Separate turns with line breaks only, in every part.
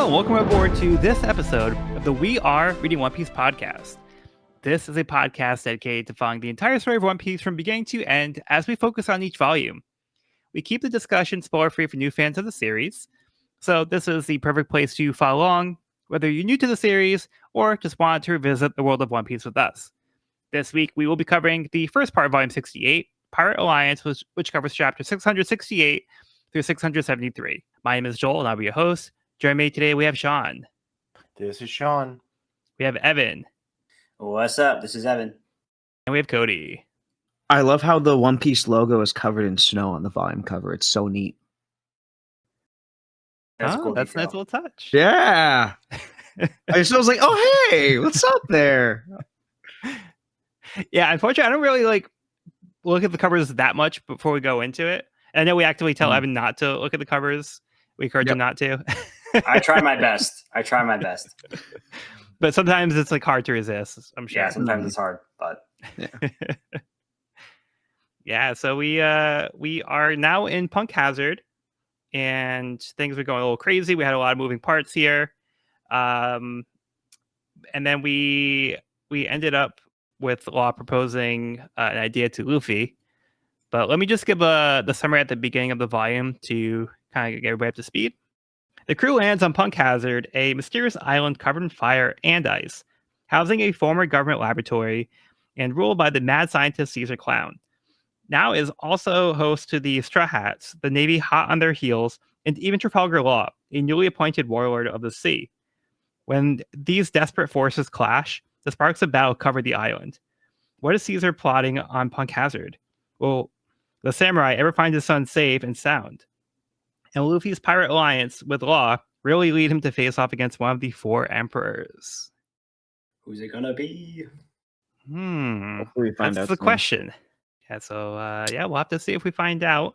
Hello, and welcome aboard to this episode of the We Are Reading One Piece podcast. This is a podcast dedicated to following the entire story of One Piece from beginning to end as we focus on each volume. We keep the discussion spoiler-free for new fans of the series, so this is the perfect place to follow along, whether you're new to the series or just want to revisit the world of One Piece with us. This week, we will be covering the first part of Volume 68, Pirate Alliance, which covers chapter 668 through 673. My name is Joel, and I'll be your host. Joining me today, we have Sean.
This is Sean.
We have Evan.
What's up? This is Evan.
And we have Cody.
I love how the One Piece logo is covered in snow on the volume cover. It's so neat.
That's a nice little touch.
Yeah. I was like, oh, hey, what's up there?
Yeah, unfortunately, I don't really look at the covers that much before we go into it. And I know we actively tell Evan not to look at the covers. We encourage him not to.
I try my best.
But sometimes it's hard to resist, I'm sure.
Yeah, sometimes it's hard, but
yeah, so we are now in Punk Hazard, and things are going a little crazy. We had a lot of moving parts here. And then we ended up with Law proposing an idea to Luffy. But let me just give the summary at the beginning of the volume to kind of get everybody up to speed. The crew lands on Punk Hazard, a mysterious island covered in fire and ice, housing a former government laboratory and ruled by the mad scientist Caesar Clown. Now is also host to the Straw Hats, the Navy hot on their heels, and even Trafalgar Law, a newly appointed warlord of the sea. When these desperate forces clash, the sparks of battle cover the island. What is Caesar plotting on Punk Hazard? Will the samurai ever find his son safe and sound? And Luffy's pirate alliance with Law really lead him to face off against one of the four emperors.
who's it gonna be?
Hopefully we find
That's
out
the
soon.
question. Yeah, so we'll have to see if we find out,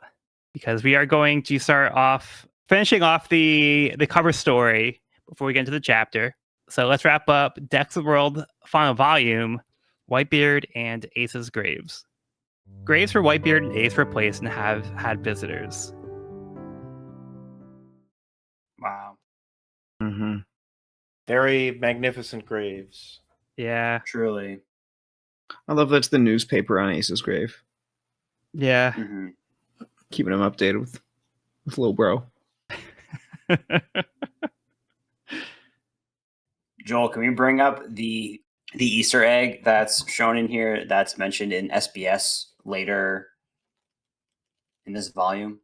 because we are going to start off finishing off the cover story before we get into the chapter. So let's wrap up Dex of the World final volume, Whitebeard and Ace's graves. Graves for Whitebeard and Ace replaced and have had visitors.
Wow,
Mm-hmm.
Very magnificent graves.
Yeah.
truly.
I love that's the newspaper on Ace's grave.
Yeah.
Mm-hmm.
Keeping him updated with little bro.
Joel, can we bring up the Easter egg that's shown in here that's mentioned in SBS later in this volume?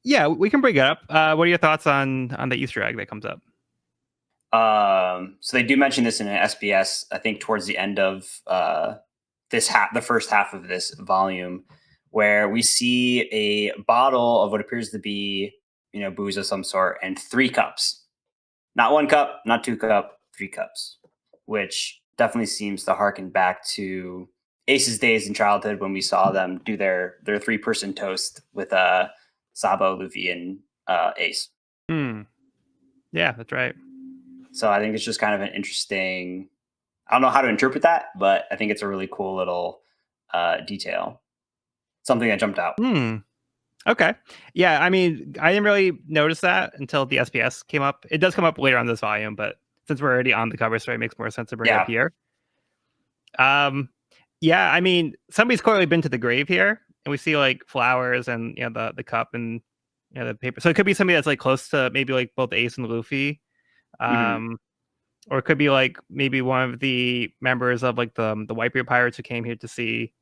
Yeah, we can bring it up. What are your thoughts on the Easter egg that comes up?
So they do mention this in an SBS, I think towards the end of the first half of this volume, where we see a bottle of what appears to be, booze of some sort, and 3 cups. Not 1 cup, not 2 cup, 3 cups, which definitely seems to harken back to Ace's days in childhood when we saw them do their 3-person toast with Sabo, Luffy, and Ace.
Yeah, that's right.
So I think it's just kind of an interesting, I don't know how to interpret that, but I think it's a really cool little detail. Something that jumped out.
Okay. Yeah, I mean, I didn't really notice that until the SPS came up. It does come up later on this volume, but since we're already on the cover story, it makes more sense to bring it up here. Yeah, I mean, somebody's clearly been to the grave here, and we see flowers and the cup and the paper. So it could be somebody that's close to maybe both Ace and Luffy. Or it could be maybe one of the members of the Whitebeard pirates who came here to see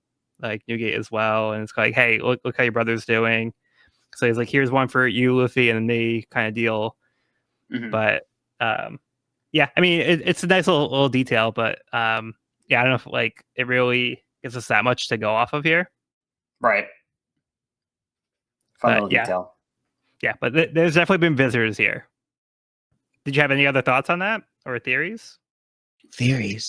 Newgate as well, and it's hey, look how your brother's doing. So he's here's one for you, Luffy, and then they kind of deal. But yeah, I mean it's a nice little detail, but yeah, I don't know if it really gives us that much to go off of here.
Right. Fun little detail.
Yeah, but there's definitely been visitors here. Did you have any other thoughts on that or theories?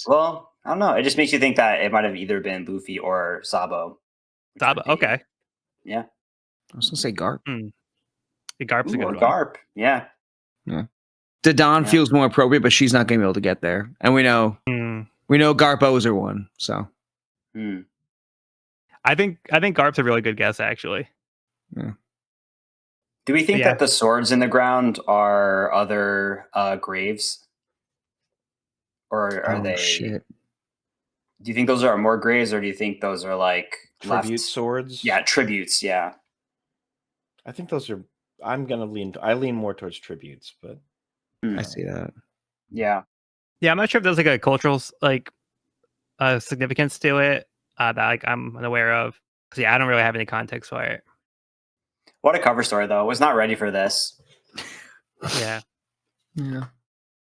Well, I don't know. It just makes you think that it might have either been Luffy or Sabo.
Sabo, okay.
Yeah.
I was gonna say Garp.
The Garp's a good one.
Garp, yeah.
Dadan feels more appropriate, but she's not gonna be able to get there. And we know Garp owes her one, so
I think Garp's a really good guess, actually.
Do Do we think
Yeah.
that the swords in the ground are other graves? Or are they...
Shit.
Do you think those are more graves, or do you think those are like
Tribute
left...
swords.
Yeah, tributes, yeah.
I think those are. I'm gonna lean. I lean more towards tributes, but
I see that.
Yeah.
Yeah, I'm not sure if there's like a cultural significance to it that like I'm unaware of. 'Cause, yeah, I don't really have any context for it.
What a cover story, though. Was not ready for this.
Yeah,
Yeah.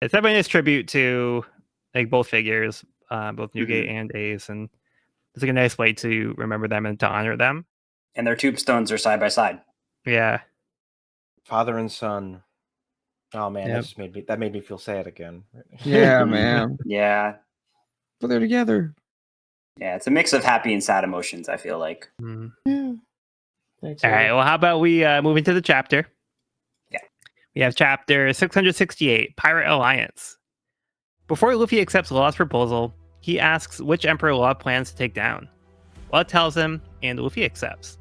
it's definitely a tribute to like both figures, both Newgate and Ace, and it's like a nice way to remember them and to honor them.
And their tombstones are side by side.
Yeah,
father and son. Oh man,
Yep.
that made me feel sad again.
Yeah, man.
Yeah.
But they're together.
Yeah, it's a mix of happy and sad emotions, I feel like.
Mm.
Yeah. Thanks.
All right. Well, how about we move into the chapter?
Yeah.
We have chapter 668, Pirate Alliance. Before Luffy accepts Law's proposal, he asks which emperor Law plans to take down. Law tells him, and Luffy accepts.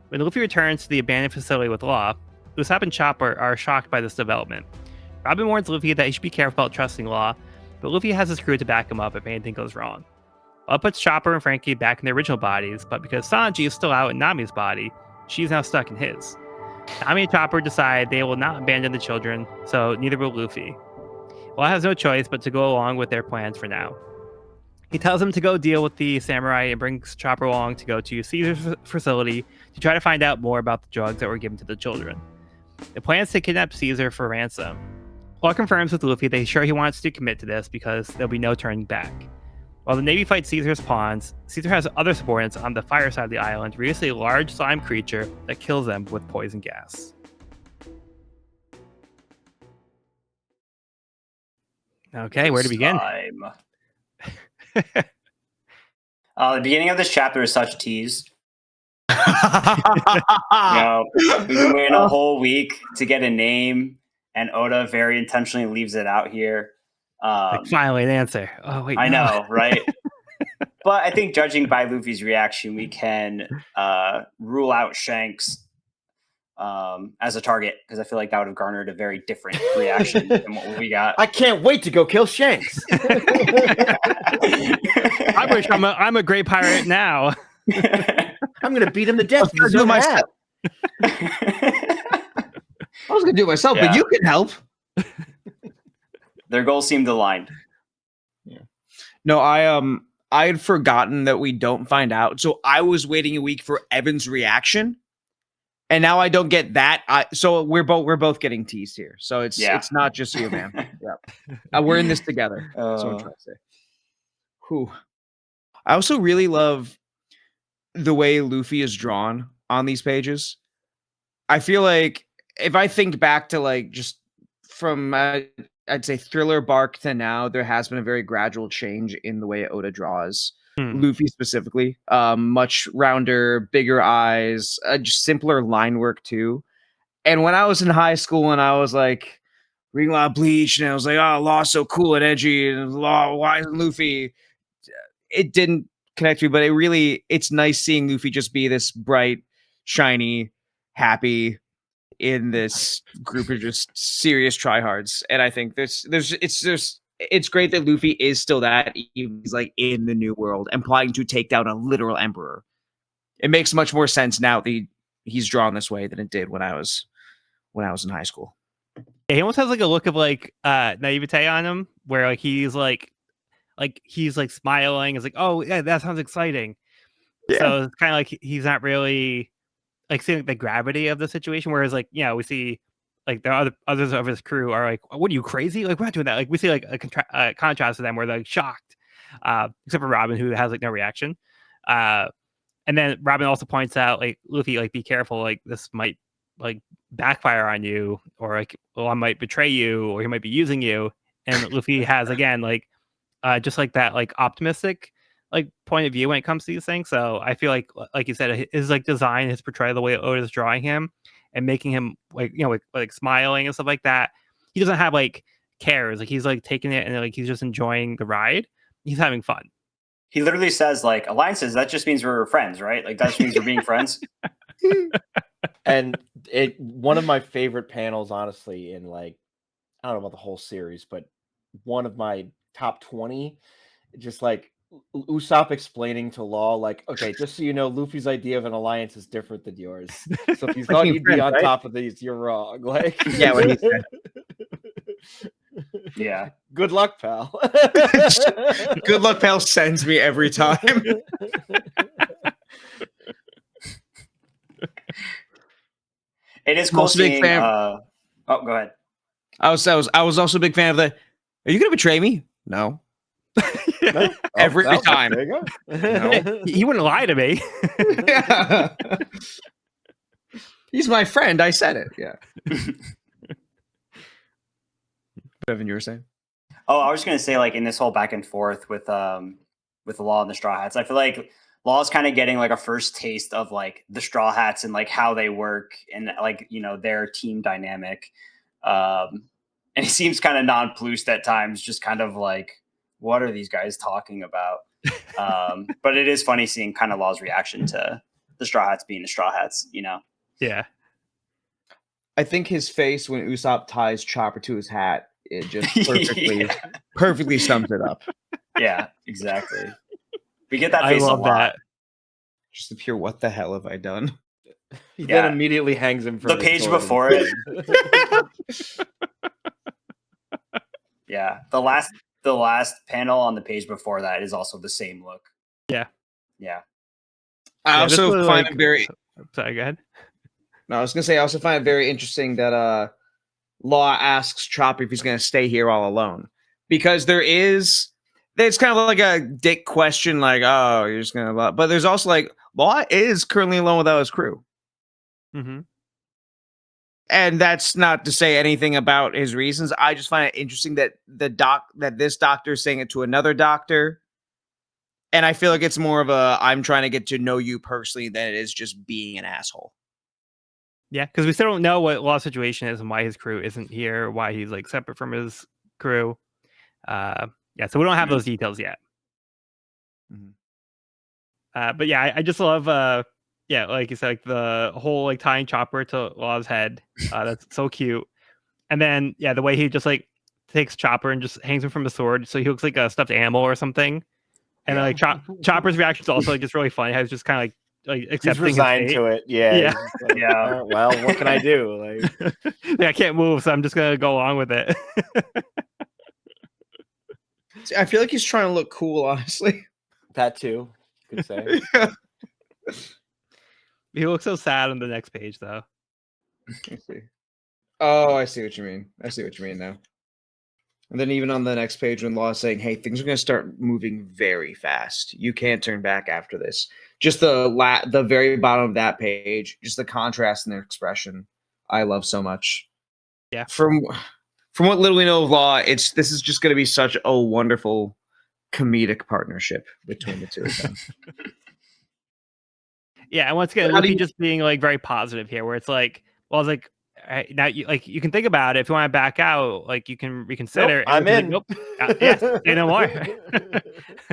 When Luffy returns to the abandoned facility with Law, Usopp and Chopper are shocked by this development. Robin warns Luffy that he should be careful about trusting Law, but Luffy has his crew to back him up if anything goes wrong. Law puts Chopper and Frankie back in their original bodies, but because Sanji is still out in Nami's body, she's now stuck in his. Nami and Chopper decide they will not abandon the children, so neither will Luffy. Law has no choice but to go along with their plans for now. He tells him to go deal with the samurai and brings Chopper along to go to Caesar's facility to try to find out more about the drugs that were given to the children. The plan is to kidnap Caesar for ransom. Law confirms with Luffy that he's sure he wants to commit to this because there'll be no turning back. While the Navy fights Caesar's pawns, Caesar has other subordinates on the fire side of the island release a large slime creature that kills them with poison gas. Okay, where to begin?
The beginning of this chapter is such a tease. We've been waiting a whole week to get a name, and Oda very intentionally leaves it out here.
Finally, an answer. Oh wait,
I
no.
know, right? But I think judging by Luffy's reaction, we can rule out Shanks as a target, because I feel like that would have garnered a very different reaction than what we got.
I can't wait to go kill Shanks.
I wish I'm a great pirate now.
I'm gonna beat him to death.
I was gonna do it myself, but you can help.
Their goals seemed aligned.
Yeah. No, I had forgotten that we don't find out. So I was waiting a week for Evan's reaction, and now I don't get that. So we're both getting teased here. So it's not just you, man. Yeah, we're in this together. That's what I'm trying to say. Whew. I also really love the way Luffy is drawn on these pages. I feel like if I think back to like just from I'd say Thriller Bark to now, there has been a very gradual change in the way Oda draws Luffy specifically. Much rounder, bigger eyes, just simpler line work too. And when I was in high school and I was like reading a lot of Bleach and I was like, oh, Law's so cool and edgy, and Law, why isn't Luffy? It didn't connect me, but it's nice seeing Luffy just be this bright, shiny, happy in this group of just serious tryhards. And I think it's great that Luffy is still that. He's like in the new world and plotting to take down a literal emperor. It makes much more sense now that he's drawn this way than it did when I was in high school.
Yeah, he almost has like a look of like naivete on him, where like he's smiling. It's like, oh yeah, that sounds exciting. Yeah. So it's kind of like he's not really like seeing the gravity of the situation. Whereas like, we see like the others of his crew are like, what are you, crazy? Like, we're not doing that. Like we see like a contrast to them where they're like shocked, except for Robin, who has like no reaction. And then Robin also points out like, Luffy, like, be careful. Like this might like backfire on you, or like, I might betray you, or he might be using you. And Luffy has again like just like that like optimistic like point of view when it comes to these things. So I feel like you said, his like design, his portrayal, the way Oda's drawing him and making him like like smiling and stuff like that. He doesn't have like cares, like he's like taking it and like he's just enjoying the ride. He's having fun.
He literally says like, alliances, that just means we're friends, right? Like that just means we're being friends.
And one of my favorite panels, honestly, in like I don't know about the whole series, but one of my top 20, just like Usopp explaining to Law, like, okay, just so you know, Luffy's idea of an alliance is different than yours. So if you thought
Fucking
you'd be
friends,
on
right?
top of these, you're wrong. Like,
Yeah, what he said.
Yeah.
Good luck, pal.
Good luck, pal sends me every time.
It is
I'm
cool
also a big
seeing.
fan.
Oh, go ahead.
I was also a big fan of the. Are you gonna betray me? No.
No?
Every
well,
time.
There you go.
No.
He wouldn't lie to me.
Yeah. He's my friend. I said it. Yeah. Evan, you were saying?
Oh, I was just gonna say, like in this whole back and forth with the Law and the Straw Hats, I feel like Law's kind of getting like a first taste of like the Straw Hats and like how they work and like their team dynamic. And he seems kind of nonplussed at times, just kind of like, what are these guys talking about? But it is funny seeing kind of Law's reaction to the Straw Hats being the Straw Hats.
Yeah.
I think his face when Usopp ties Chopper to his hat, it just
Yeah.
perfectly sums it up.
Yeah, exactly. We get that
I
face
love
a lot.
that.
Just the pure, what the hell have I done?
He
Yeah.
then immediately hangs him from
The
his
page
sword
before it.
instead.
Yeah, the last panel on the page before that is also the same look.
Yeah.
Yeah.
I
Yeah, this
also
was,
find
like-
it very.
Sorry, go ahead.
No, I was gonna say I also find it very interesting that Law asks Chopper if he's gonna stay here all alone because it's kind of like a dick question, like, oh, you're just gonna, but there's also like Law is currently alone without his crew.
Mm-hmm.
And that's not to say anything about his reasons. I just find it interesting that this doctor is saying it to another doctor. And I feel like it's more of a I'm trying to get to know you personally than it is just being an asshole.
Yeah, because we still don't know what Law's situation is and why his crew isn't here, why he's like separate from his crew. Yeah, so we don't have those details yet.
Mhm.
But yeah, I just love yeah, like you said, like the whole like tying Chopper to Law's head. That's so cute. And then yeah, the way he just like takes Chopper and just hangs him from a sword, so he looks like a stuffed animal or something. And then, like Chopper's reaction is also like just really funny. How he's just kind of like
He's
accepting
resigned
his fate.
to it. Yeah.
Yeah.
he's just like,
Yeah.
"All right, well, what can I do? Like,
Yeah, I can't move, so I'm just gonna go along with it.
See, I feel like he's trying to look cool, honestly.
that too, you could say.
He looks so sad on the next page, though.
Let's see. Oh, I see what you mean. I see what you mean now. And then even on the next page, when Law is saying, "Hey, things are going to start moving very fast. You can't turn back after this." Just the very bottom of that page, just the contrast in their expression, I love so much.
Yeah.
From what little we know of Law, this is just going to be such a wonderful comedic partnership between the two of them.
Yeah, and once again,
How do
Luffy
you-
just being like very positive here, where it's like, well, it's like now you can think about it. If you want to back out, like you can reconsider.
Nope, I'm in.
Like, nope. Yes, say no more.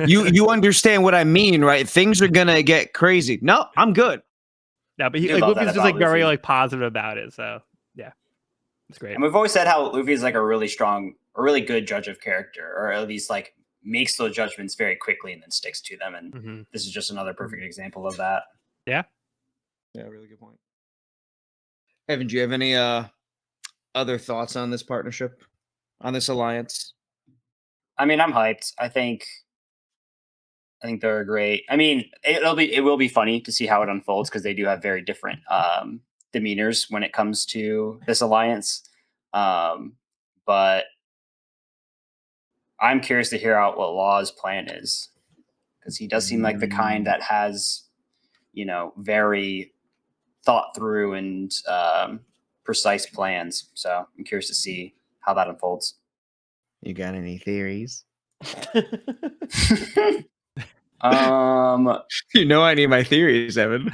you understand what I mean, right? Things are gonna get crazy. No, I'm good.
No, but
I do
like
love
Luffy's
that
just like
about
very
Luffy.
like positive about it. So yeah, it's great.
And we've always said how Luffy is like a really good judge of character, or at least like makes those judgments very quickly and then sticks to them. And
Mm-hmm.
this is just another perfect example of that.
Yeah, really good point. Evan, do you have any other thoughts on this partnership, on this alliance?
I mean, I'm hyped. I think they're great. I mean, it will be funny to see how it unfolds because they do have very different demeanors when it comes to this alliance. But I'm curious to hear out what Law's plan is because he does seem like the kind that has, very thought through and precise plans. So I'm curious to see how that unfolds.
You got any theories? You know I need my theories, Evan.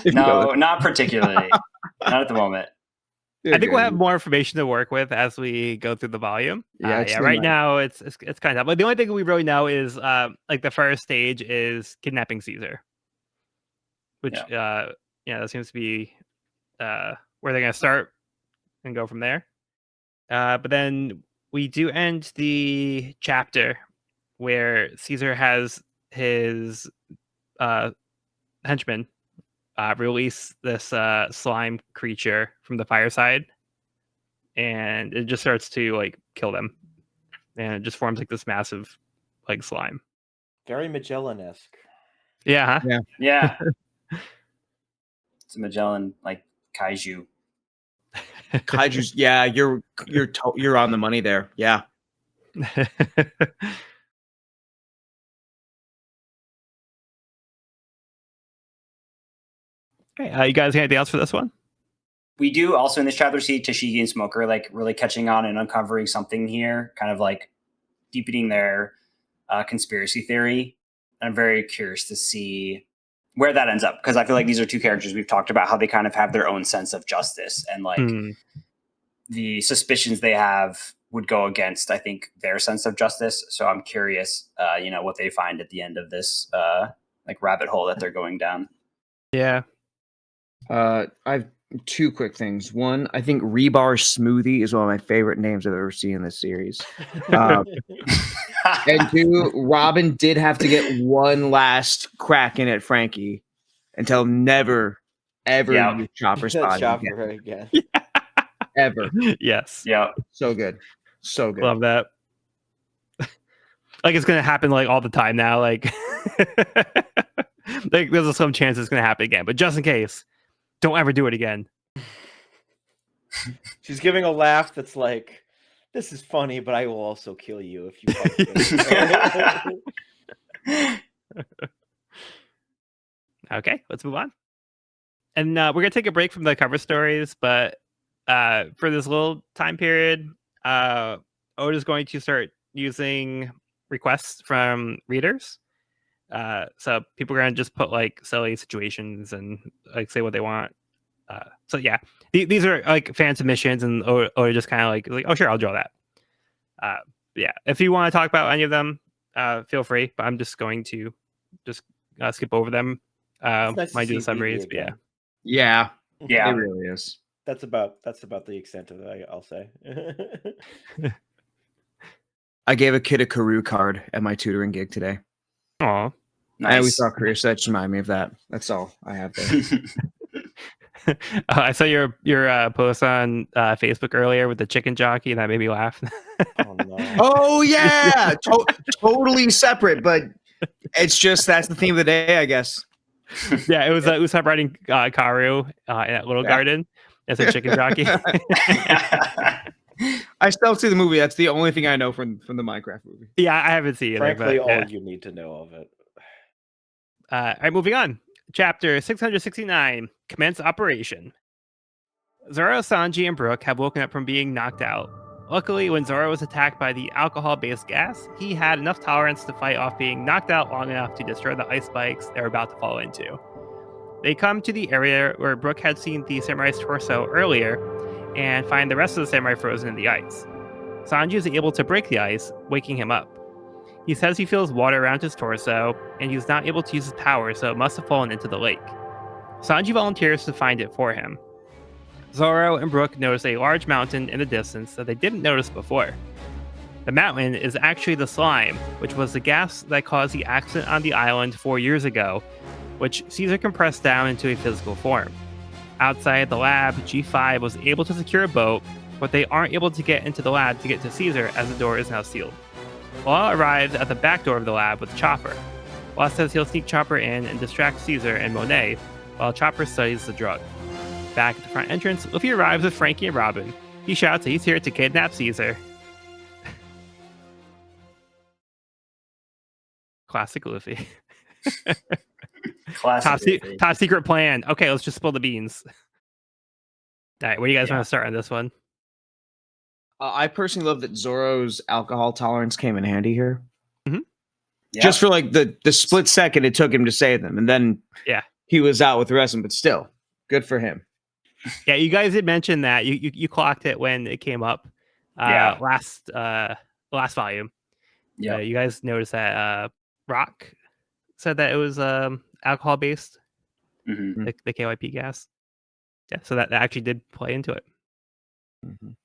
No, not particularly. Not at the moment.
I think we'll have more information to work with as we go through the volume.
Yeah,
Right now it's kind of, but the only thing we really know is like the first stage is kidnapping Caesar, which yeah, that seems to be where they're gonna start and go from there. But then we do end the chapter where Caesar has his henchman release this slime creature from the fireside, and it just starts to like kill them, and it just forms like this massive like slime.
Very Magellan-esque.
Yeah, huh?
Yeah. It's a Magellan like kaiju.
Kaiju's. Yeah, you're on the money there. Yeah.
Okay, you guys got anything else for this one?
We do also in this chapter see Tashigi and Smoker like really catching on and uncovering something here, kind of like deepening their conspiracy theory. I'm very curious to see where that ends up, because I feel like these are two characters we've talked about how they kind of have their own sense of justice, and like the suspicions they have would go against, I think, their sense of justice. So I'm curious, what they find at the end of this like rabbit hole that they're going down.
Yeah.
I've two quick things. One, I think Rebar Smoothie is one of my favorite names I've ever seen in this series. And two, Robin did have to get one last crack in at Frankie until never, ever use Chopper's body
Chopper again.
ever.
Yes.
Yeah.
So good. So good.
Love that. Like it's gonna happen like all the time now. Like, like there's some chance it's gonna happen again, but just in case, don't ever do it again.
She's giving a laugh that's like, "This is funny, but I will also kill you if you."
Okay, let's move on. And we're gonna take a break from the cover stories, but for this little time period, Oda is going to start using requests from readers. So people are gonna just put like silly situations and like say what they want. So yeah, these are like fan submissions, and Oda just kind of like, oh sure, I'll draw that. Yeah, if you want to talk about any of them, feel free. But I'm just going to just skip over them.
Nice
Might
to
do the
see BB
summaries, but yeah.
again.
Yeah.
Yeah.
It really is.
That's about the extent of it, I'll say.
I gave a kid a Karoo card at my tutoring gig today.
Aw.
I always
Nice.
thought career sets remind me of that. That's all I have there.
I saw your post on Facebook earlier with the chicken jockey, and that made me laugh.
Oh no!
Oh yeah, totally separate, but it's just that's the theme of the day, I guess.
Yeah, it was Usopp riding Karu in that little garden as a chicken jockey.
I still see the movie. That's the only thing I know from the Minecraft movie.
Yeah, I haven't seen it.
Frankly,
but, yeah.
all you need to know of it.
All right, moving on. Chapter 669, Commence Operation. Zoro, Sanji, and Brook have woken up from being knocked out. Luckily, when Zoro was attacked by the alcohol-based gas, he had enough tolerance to fight off being knocked out long enough to destroy the ice spikes they were about to fall into. They come to the area where Brook had seen the samurai's torso earlier and find the rest of the samurai frozen in the ice. Sanji is able to break the ice, waking him up. He says he feels water around his torso, and he's not able to use his power, so it must have fallen into the lake. Sanji volunteers to find it for him. Zoro and Brook notice a large mountain in the distance that they didn't notice before. The mountain is actually the slime, which was the gas that caused the accident on the island 4 years ago, which Caesar compressed down into a physical form. Outside the lab, G5 was able to secure a boat, but they aren't able to get into the lab to get to Caesar as the door is now sealed. Law arrives at the back door of the lab with Chopper. Law says he'll sneak Chopper in and distract Caesar and Monet, while Chopper studies the drug. Back at the front entrance, Luffy arrives with Frankie and Robin. He shouts that he's here to kidnap Caesar. Classic Luffy.
Classic.
Top secret plan. Okay, let's just spill the beans. All right, where do you guys want to start on this one?
I personally love that Zoro's alcohol tolerance came in handy here.
Mm-hmm.
Yeah.
Just for like the split second it took him to save them, and then he was out with the rest of them. But still, good for him.
Yeah, you guys did mention that you clocked it when it came up. Last volume.
Yeah,
you guys noticed that Rock said that it was alcohol based.
Mhm.
the KYP gas. Yeah, so that actually did play into it.
Mhm.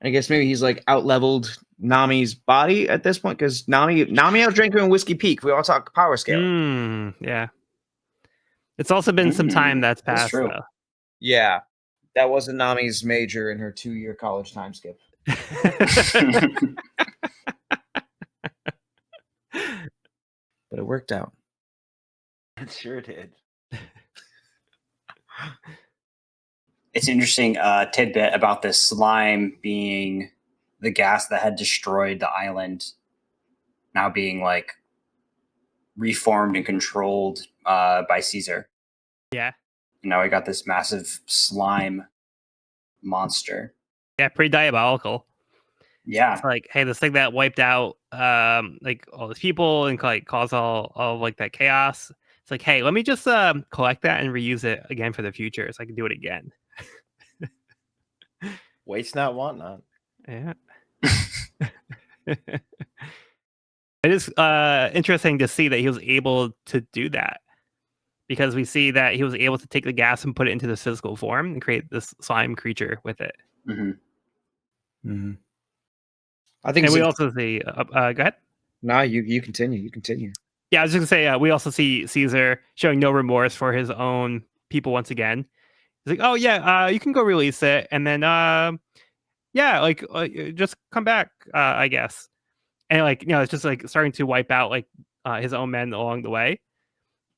I guess maybe he's like out leveled Nami's body at this point because Nami outdrank him in Whiskey Peak. We all talk power scale.
Yeah. It's also been some time that's
That's
passed,
true.
though.
Yeah, that wasn't Nami's major in her 2-year college time skip, but it worked out.
It sure did.
It's an interesting tidbit about this slime being the gas that had destroyed the island, now being like reformed and controlled by Caesar.
Yeah.
And now we got this massive slime monster.
Yeah, pretty diabolical.
Yeah.
It's like, hey, this thing that wiped out like all these people and like caused all like that chaos. It's like, hey, let me just collect that and reuse it again for the future so I can do it again.
Waste not, want not.
Yeah. It is interesting to see that he was able to do that, because we see that he was able to take the gas and put it into this physical form and create this slime creature with it.
Mhm.
Mm-hmm. I think
And
it's
we also see, go ahead.
no, you continue. You continue.
Yeah, I was just gonna say, we also see Caesar showing no remorse for his own people once again. He's like, "Oh yeah, you can go release it, and then yeah, like just come back, I guess." And like, it's just like starting to wipe out like his own men along the way.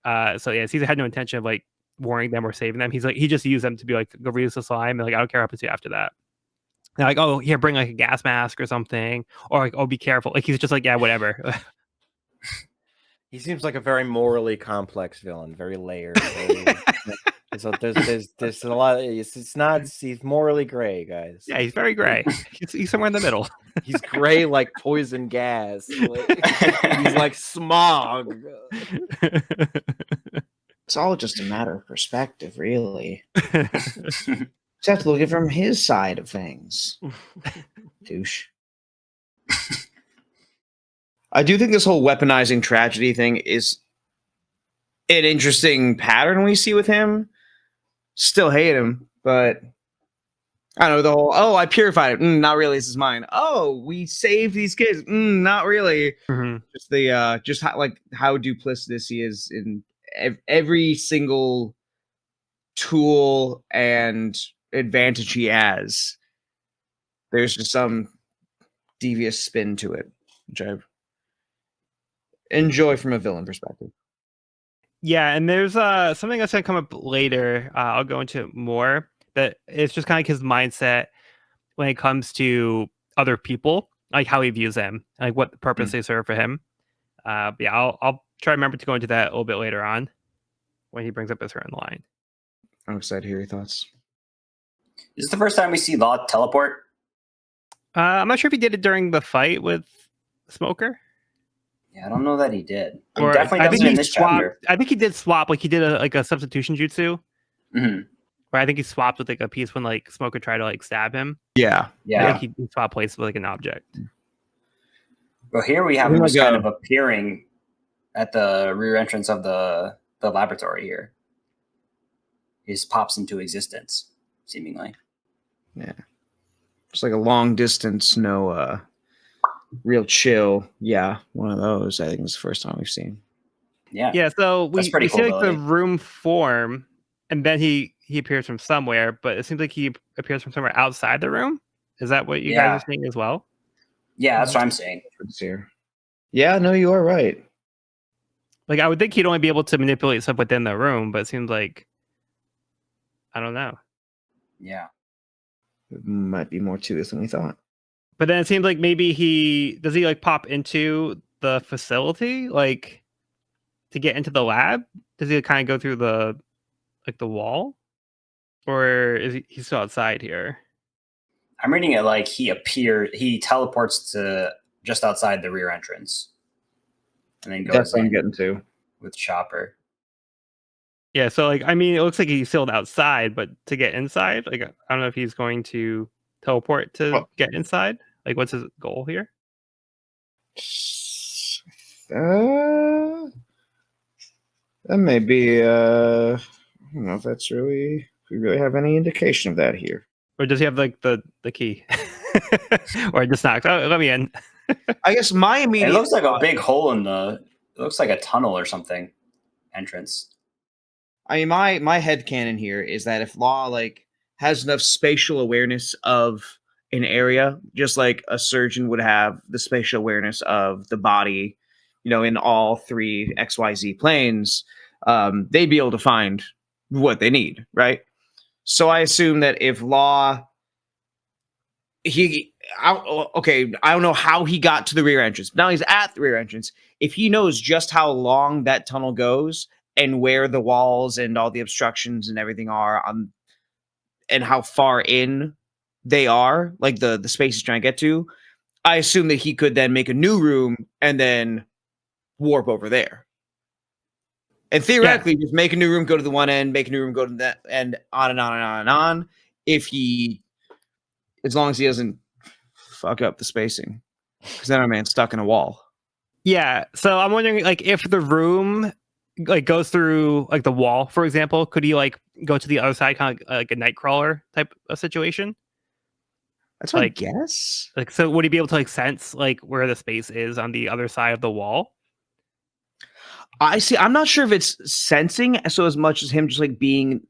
So yeah, Caesar had no intention of like warning them or saving them. He's like, he just used them to be like, go release the slime, and like, I don't care what happens to you after that. They're like, oh, here, bring like a gas mask or something, or like, oh, be careful. Like he's just like, yeah, whatever.
He seems like a very morally complex villain, very layered. So there's a lot. It's not. He's morally gray, guys.
Yeah, he's very gray. He's somewhere in the middle.
He's gray like poison gas. He's like smog.
It's all just a matter of perspective, really. Just have to look at it from his side of things. Douche. I do think this whole weaponizing tragedy thing is an interesting pattern we see with him. Still hate him, but I don't know, the whole, oh, I purified it. Not really, this is mine. Oh, we saved these kids. Not really.
Mhm.
Just the just how duplicitous he is in every single tool and advantage he has. There's just some devious spin to it, which I enjoy from a villain perspective.
Yeah, and there's something that's gonna come up later. I'll go into it more. That it's just kind of like his mindset when it comes to other people, like how he views them, like what purpose they serve for him. But yeah, I'll try to remember to go into that a little bit later on when he brings up his certain line.
I'm excited to hear your thoughts.
Is this the first time we see Law teleport?
I'm not sure if he did it during the fight with Smoker.
Yeah, I don't know that he did. He
Or
definitely
I
does
think
it in
he
this
swapped.
chapter.
I think he did swap. Like he did a substitution jutsu,
Mhm.
where I think he swapped with like a piece when like Smoker tried to like stab him.
Yeah.
Yeah.
I think he swapped places with like an object.
Well, here we have
Oh
him
my
just kind
God.
of appearing at the rear entrance of the laboratory here. He just pops into existence, seemingly.
Yeah. It's like a long distance, no real chill. Yeah, one of those. I think it's the first time we've seen.
Yeah.
Yeah, so
That's
we
pretty
see
cool
like the
ability.
room form, and then he appears from somewhere, but it seems like he appears from somewhere outside the room. Is that what you guys
Yeah.
are seeing as well?
Yeah, that's what I'm saying.
Here. Yeah, no, you are right.
Like I would think he'd only be able to manipulate stuff within the room, but it seems like I don't know.
Yeah.
It might be more to this than we thought.
But then it seems like maybe he like pop into the facility, like to get into the lab. Does he kind of go through the wall, or is he's still outside here?
I'm reading it like he teleports to just outside the rear entrance. And then goes
That's what I'm
in
getting to.
with Chopper.
Yeah, so like I mean, it looks like he's still outside, but to get inside, like I don't know if he's going to teleport to get inside. Like, what's his goal here?
That may be. I don't know if that's really. If we really have any indication of that here.
Or does he have like the key? Or just knocks. Oh, let me in.
I guess my immediate.
It looks like a big hole in the. It looks like a tunnel or something. Entrance.
I mean, my headcanon here is that if Law like has enough spatial awareness of an area, just like a surgeon would have the spatial awareness of the body, in all three XYZ planes, they'd be able to find what they need, right? So I assume that if Law, I don't know how he got to the rear entrance. Now he's at the rear entrance. If he knows just how long that tunnel goes and where the walls and all the obstructions and everything are and how far in they are, like the space he's trying to get to, I assume that he could then make a new room and then warp over there. And theoretically, just make a new room, go to the one end, make a new room, go to that end, on and on and on and on. As long as he doesn't fuck up the spacing, because then our man's stuck in a wall.
Yeah. So I'm wondering, like, if the room like goes through like the wall, for example, could he like go to the other side, kind of like a Nightcrawler type of situation?
That's my
Like,
guess.
Like, so would he be able to like sense like where the space is on the other side of the wall?
I see. I'm not sure if it's sensing so as much as him just like being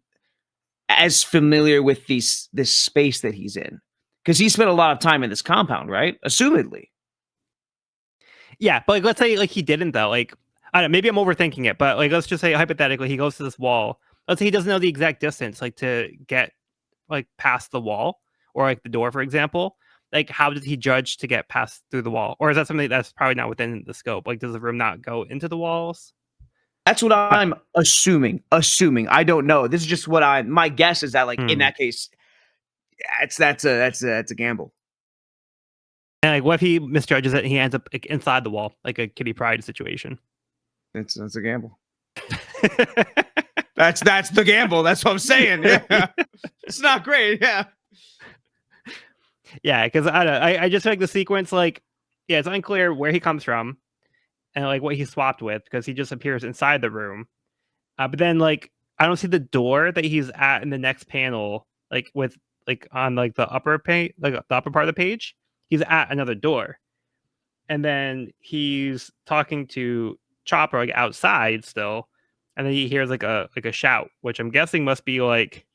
as familiar with this space that he's in, because he spent a lot of time in this compound, right? Assumedly.
Yeah, but like, let's say like he didn't though. Like, I don't know, maybe I'm overthinking it, but like let's just say hypothetically he goes to this wall. Let's say he doesn't know the exact distance, like to get like past the wall or like the door, for example. Like, how did he judge to get past through the wall? Or is that something that's probably not within the scope? Like, does the room not go into the walls?
That's what I'm assuming. I don't know. This is just what my guess is that like in that case, that's a gamble.
And like, what if he misjudges it and he ends up like, inside the wall, like a Kitty Pryde situation?
That's a gamble. That's the gamble. That's what I'm saying. Yeah, it's not great. Yeah,
yeah. Because I just feel like the sequence, like, yeah, it's unclear where he comes from and like what he swapped with, because he just appears inside the room. But then like I don't see the door that he's at in the next panel, like with like on like the upper page, like the upper part of the page. He's at another door, and then he's talking to Chopper like outside still, and then he hears like a shout, which I'm guessing must be like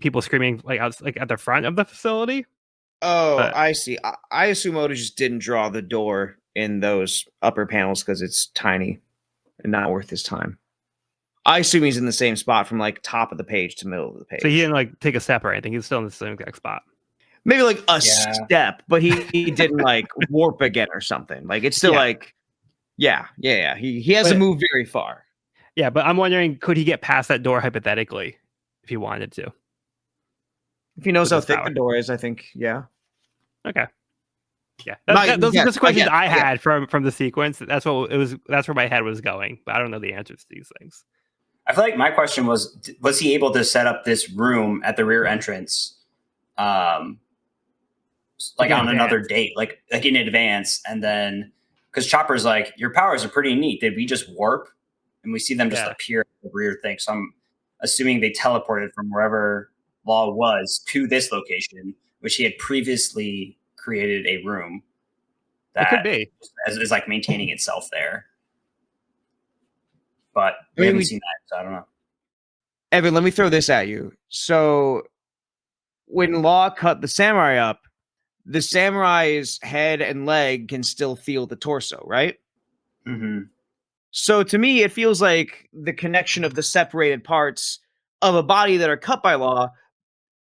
people screaming like out like at the front of the facility.
Oh,
But
I see. I assume Oda just didn't draw the door in those upper panels because it's tiny and not worth his time. I assume he's in the same spot from like top of the page to middle of the page.
so he didn't like take a step or anything. He's still in the same exact spot.
Maybe like a step, but he didn't like warp again or something. Like it's still like, yeah. He hasn't moved very far.
Yeah, but I'm wondering, could he get past that door hypothetically if he wanted to?
If he knows how thick the door is, I think, yeah.
Okay. Yeah, those are just questions I had from the sequence. That's what it was. That's where my head was going, but I don't know the answers to these things.
I feel like my question was he able to set up this room at the rear entrance, like on another date, like in advance, and then because Chopper's like, your powers are pretty neat. Did we just warp? And we see them just appear at the rear thing. So I'm assuming they teleported from wherever Law was to this location, which he had previously created a room that
it could be
is like maintaining itself there. But we haven't seen that, so I don't know.
Evan, let me throw this at you. So when Law cut the samurai up, the samurai's head and leg can still feel the torso, right?
Mm-hmm.
So to me, it feels like the connection of the separated parts of a body that are cut by Law,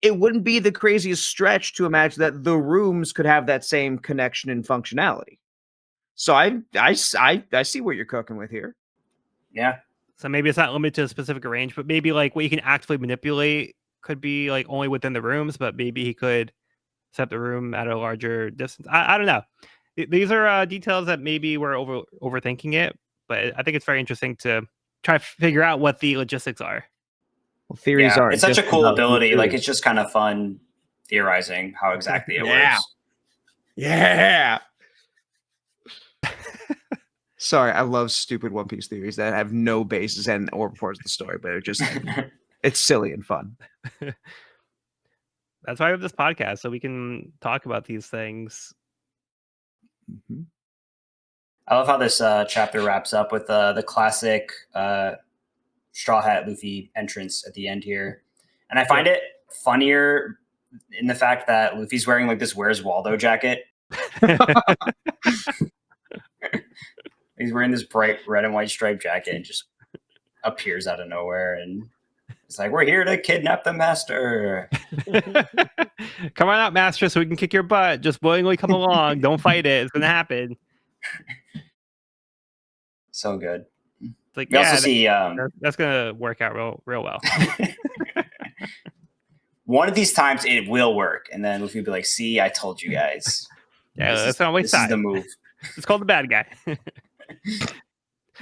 it wouldn't be the craziest stretch to imagine that the rooms could have that same connection and functionality. So I see what you're cooking with here.
Yeah.
So maybe it's not limited to a specific range, but maybe like what you can actively manipulate could be like only within the rooms, but maybe he could set the room at a larger distance. I don't know. These are details that maybe we're overthinking it, but I think it's very interesting to try to figure out what the logistics are.
Well, theories are.
It's such a cool ability. Like, it's just kind of fun theorizing how exactly it works.
Yeah. Sorry, I love stupid One Piece theories that have no basis and or reports the story, but it's silly and fun.
That's why we have this podcast, so we can talk about these things.
Mm-hmm.
I love how this chapter wraps up with the classic Straw Hat Luffy entrance at the end here. And I find it funnier in the fact that Luffy's wearing like this Where's Waldo jacket. He's wearing this bright red and white striped jacket and just appears out of nowhere. And it's like, we're here to kidnap the master.
Come on out, master, so we can kick your butt. Just willingly come along. Don't fight it. It's going to happen.
So good.
It's like,
We also see
that's going to work out real well.
One of these times it will work. And then Luffy will be like, see, I told you guys.
Yeah, that's on my side.
This is the move.
It's called the bad guy.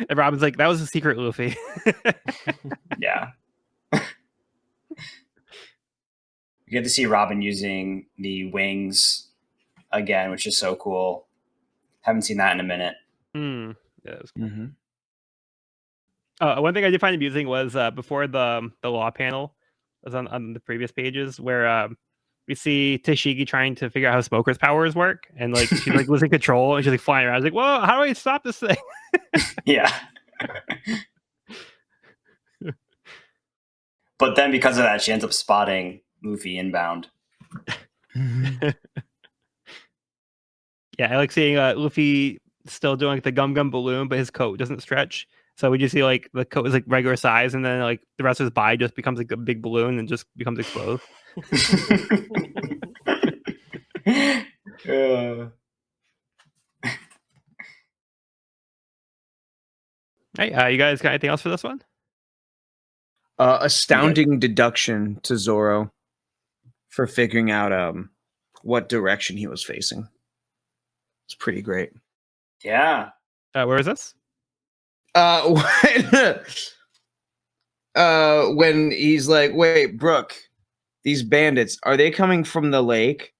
And Robin's like, that was a secret, Luffy.
Yeah. We get to see Robin using the wings again, which is so cool. Haven't seen that in a minute.
Yeah, that was cool.
Mm-hmm.
One thing I did find amusing was before the law panel was on the previous pages where we see Tashigi trying to figure out how Smoker's powers work, and like she's like losing control and she's like flying around. I was like, "Whoa, how do I stop this thing?"
Yeah. But then because of that, she ends up spotting Luffy inbound.
Yeah, I like seeing Luffy still doing like the gum balloon, but his coat doesn't stretch. So we just see like the coat is like regular size, and then like the rest of his body just becomes like a big balloon and just becomes explode. Hey, you guys got anything else for this one?
Astounding deduction to Zoro for figuring out what direction he was facing. It's pretty great.
Yeah.
Where is this?
When he's like, wait, Brooke, these bandits, are they coming from the lake?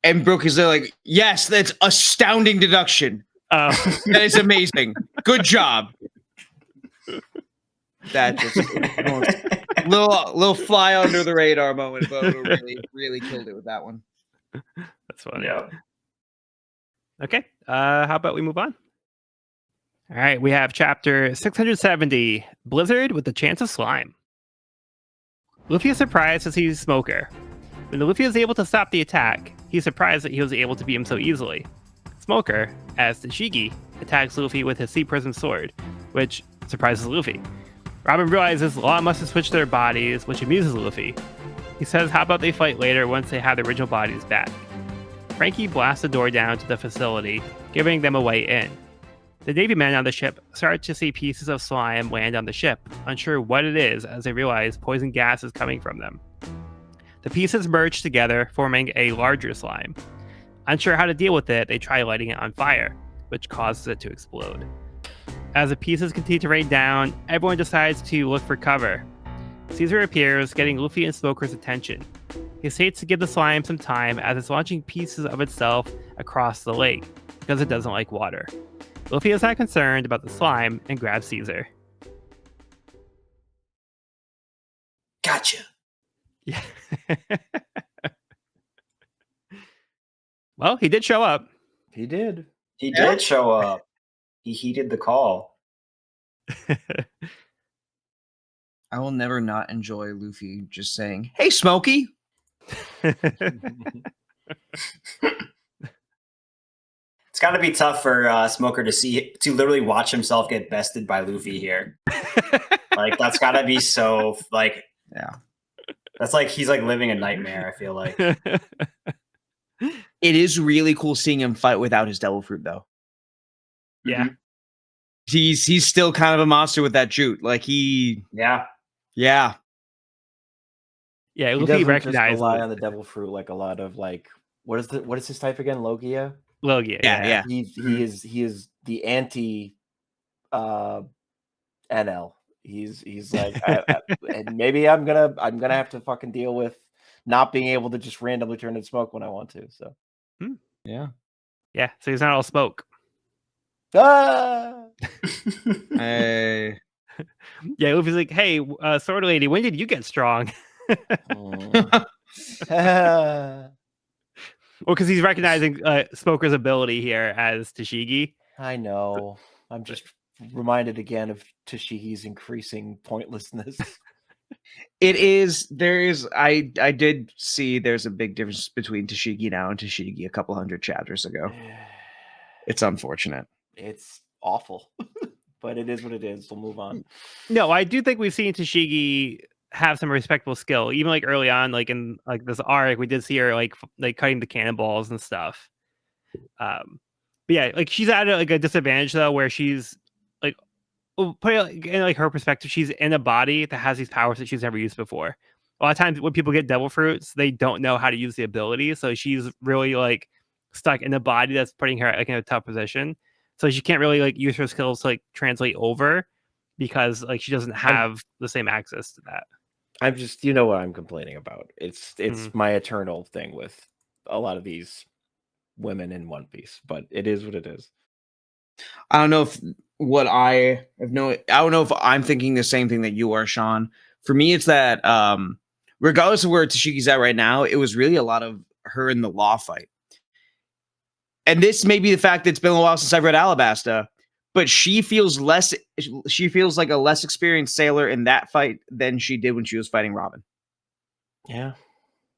And Brooke is there like, yes, that's astounding deduction. That is amazing. Good job. That just little fly under the radar moment, but really killed it with that one.
That's funny.
Yeah.
Okay. How about we move on? All right, we have chapter 670, Blizzard with the Chance of Slime. Luffy is surprised to see Smoker. When Luffy is able to stop the attack, he's surprised that he was able to beat him so easily. Smoker, as Tashigi, attacks Luffy with his Sea Prism sword, which surprises Luffy. Robin realizes Law must have switched their bodies, which amuses Luffy. He says how about they fight later once they have their original bodies back. Frankie blasts the door down to the facility, giving them a way in. The Navy men on the ship start to see pieces of slime land on the ship, unsure what it is as they realize poison gas is coming from them. The pieces merge together, forming a larger slime. Unsure how to deal with it, they try lighting it on fire, which causes it to explode. As the pieces continue to rain down, everyone decides to look for cover. Caesar appears, getting Luffy and Smoker's attention. He states to give the slime some time as it's launching pieces of itself across the lake, because it doesn't like water. Luffy is not concerned about the slime and grabs Caesar.
Gotcha.
Yeah. Well, he did show up.
He did.
He did show up. He heeded the call.
I will never not enjoy Luffy just saying, "Hey, Smokey."
It's got to be tough for Smoker to literally watch himself get bested by Luffy here. Like that's got to be so like
Yeah.
That's like he's like living a nightmare. I feel like.
It is really cool seeing him fight without his devil fruit, though.
Yeah.
Mm-hmm.
He's still kind of a monster with that jute. Like
Yeah.
Yeah,
He
Luffy
doesn't just
recognized
rely on the devil fruit like a lot of like what is his type again? Logia?
Logia.
Yeah.
He is the anti NL. He's like and maybe I'm gonna have to fucking deal with not being able to just randomly turn into smoke when I want to. So
Yeah.
Yeah, so he's not all smoke.
ah!
Hey.
Yeah, Luffy's like, hey, sword lady, when did you get strong?
Mm.
Well, because he's recognizing Smoker's ability here as Tashigi.
I know. I'm just reminded again of Tashigi's increasing pointlessness.
I did see there's a big difference between Tashigi now and Tashigi a couple hundred chapters ago. It's unfortunate.
It's awful, but it is what it is. We'll move on.
No, I do think we've seen Tashigi have some respectable skill, even like early on, like in like this arc, we did see her like cutting the cannonballs and stuff. But yeah, like she's at like a disadvantage though, where she's like, put it like, in like her perspective, she's in a body that has these powers that she's never used before. A lot of times when people get devil fruits, they don't know how to use the ability, so she's really like stuck in a body that's putting her like in a tough position. So she can't really like use her skills to like translate over because like she doesn't have the same access to that.
I'm just, you know what I'm complaining about. It's
Mhm.
my eternal thing with a lot of these women in One Piece, but it is what it is.
I don't know if I don't know if I'm thinking the same thing that you are, Sean. For me, it's that regardless of where Tashiki's at right now, it was really a lot of her in the law fight. And this may be the fact that it's been a while since I've read Alabasta, but she feels like a less experienced sailor in that fight than she did when she was fighting Robin.
Yeah.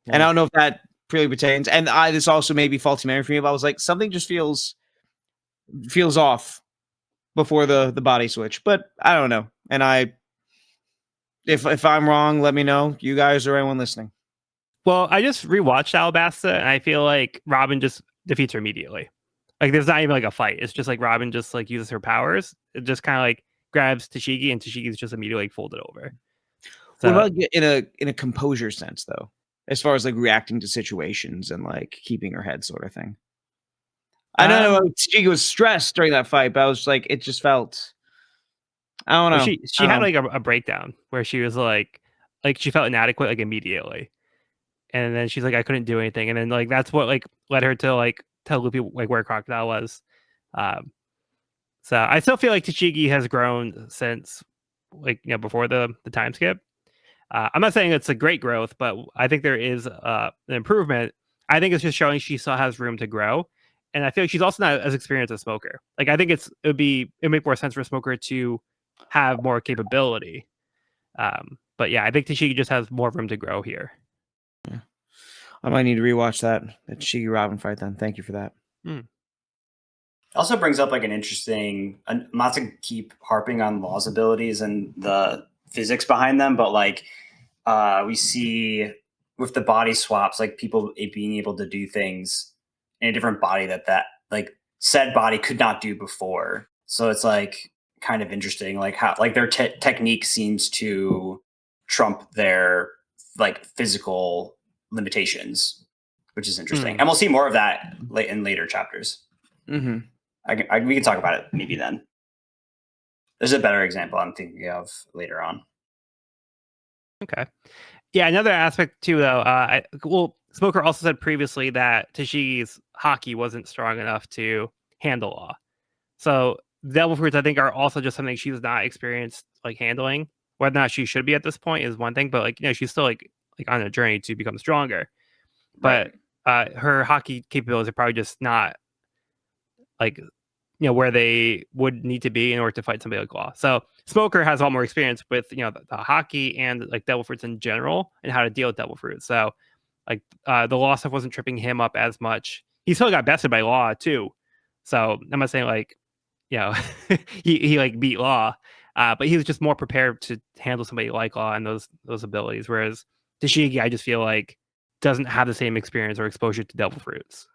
And I don't know if that really pertains. And this also may be faulty memory for me, but I was like, something just feels off before the body switch. But I don't know. And if I'm wrong, let me know. You guys or anyone listening.
Well, I just rewatched Alabasta, and I feel like Robin just defeats her immediately. Like there's not even like a fight. It's just like Robin just like uses her powers. It just kind of like grabs Tashigi, and Tashigi's just immediately like, folded over. So,
What about in a composure sense though? As far as like reacting to situations and like keeping her head sort of thing. I don't know. Tashigi was stressed during that fight, but I was like, it just felt. I don't know.
well, she had like a breakdown where she was like she felt inadequate like immediately, and then she's like, I couldn't do anything, and then like that's what like led her to like tell Luffy like where Crocodile was. So I still feel like Tashigi has grown since like before the time skip. I'm not saying it's a great growth, but I think there is an improvement. I think it's just showing she still has room to grow, and I feel like she's also not as experienced as Smoker. Like I think it'd make more sense for Smoker to have more capability. But yeah, I think Tashigi just has more room to grow here.
Yeah. I might need to rewatch that Tashigi Robin fight then. Thank you for that.
Also brings up like an interesting, not to keep harping on Law's abilities and the physics behind them, but like we see with the body swaps, like people being able to do things in a different body that like said body could not do before. So it's like kind of interesting, like how like their technique seems to trump their like physical limitations, which is interesting. And we'll see more of that in later chapters.
Mm-hmm.
We can talk about it maybe then. There's a better example I'm thinking of later on.
Okay. Yeah, another aspect too, though. Smoker also said previously that Tashigi's haki wasn't strong enough to handle Law. So devil fruits, I think, are also just something she's not experienced like handling. Whether or not she should be at this point is one thing, but like she's still like on a journey to become stronger. But her haki capabilities are probably just not like where they would need to be in order to fight somebody like Law. So Smoker has a lot more experience with the haki and like devil fruits in general and how to deal with devil fruits. So like the Law stuff wasn't tripping him up as much. He still got bested by Law too. So I'm not saying like he like beat Law, but he was just more prepared to handle somebody like Law and those abilities. Whereas Tashigi, I just feel like doesn't have the same experience or exposure to devil fruits.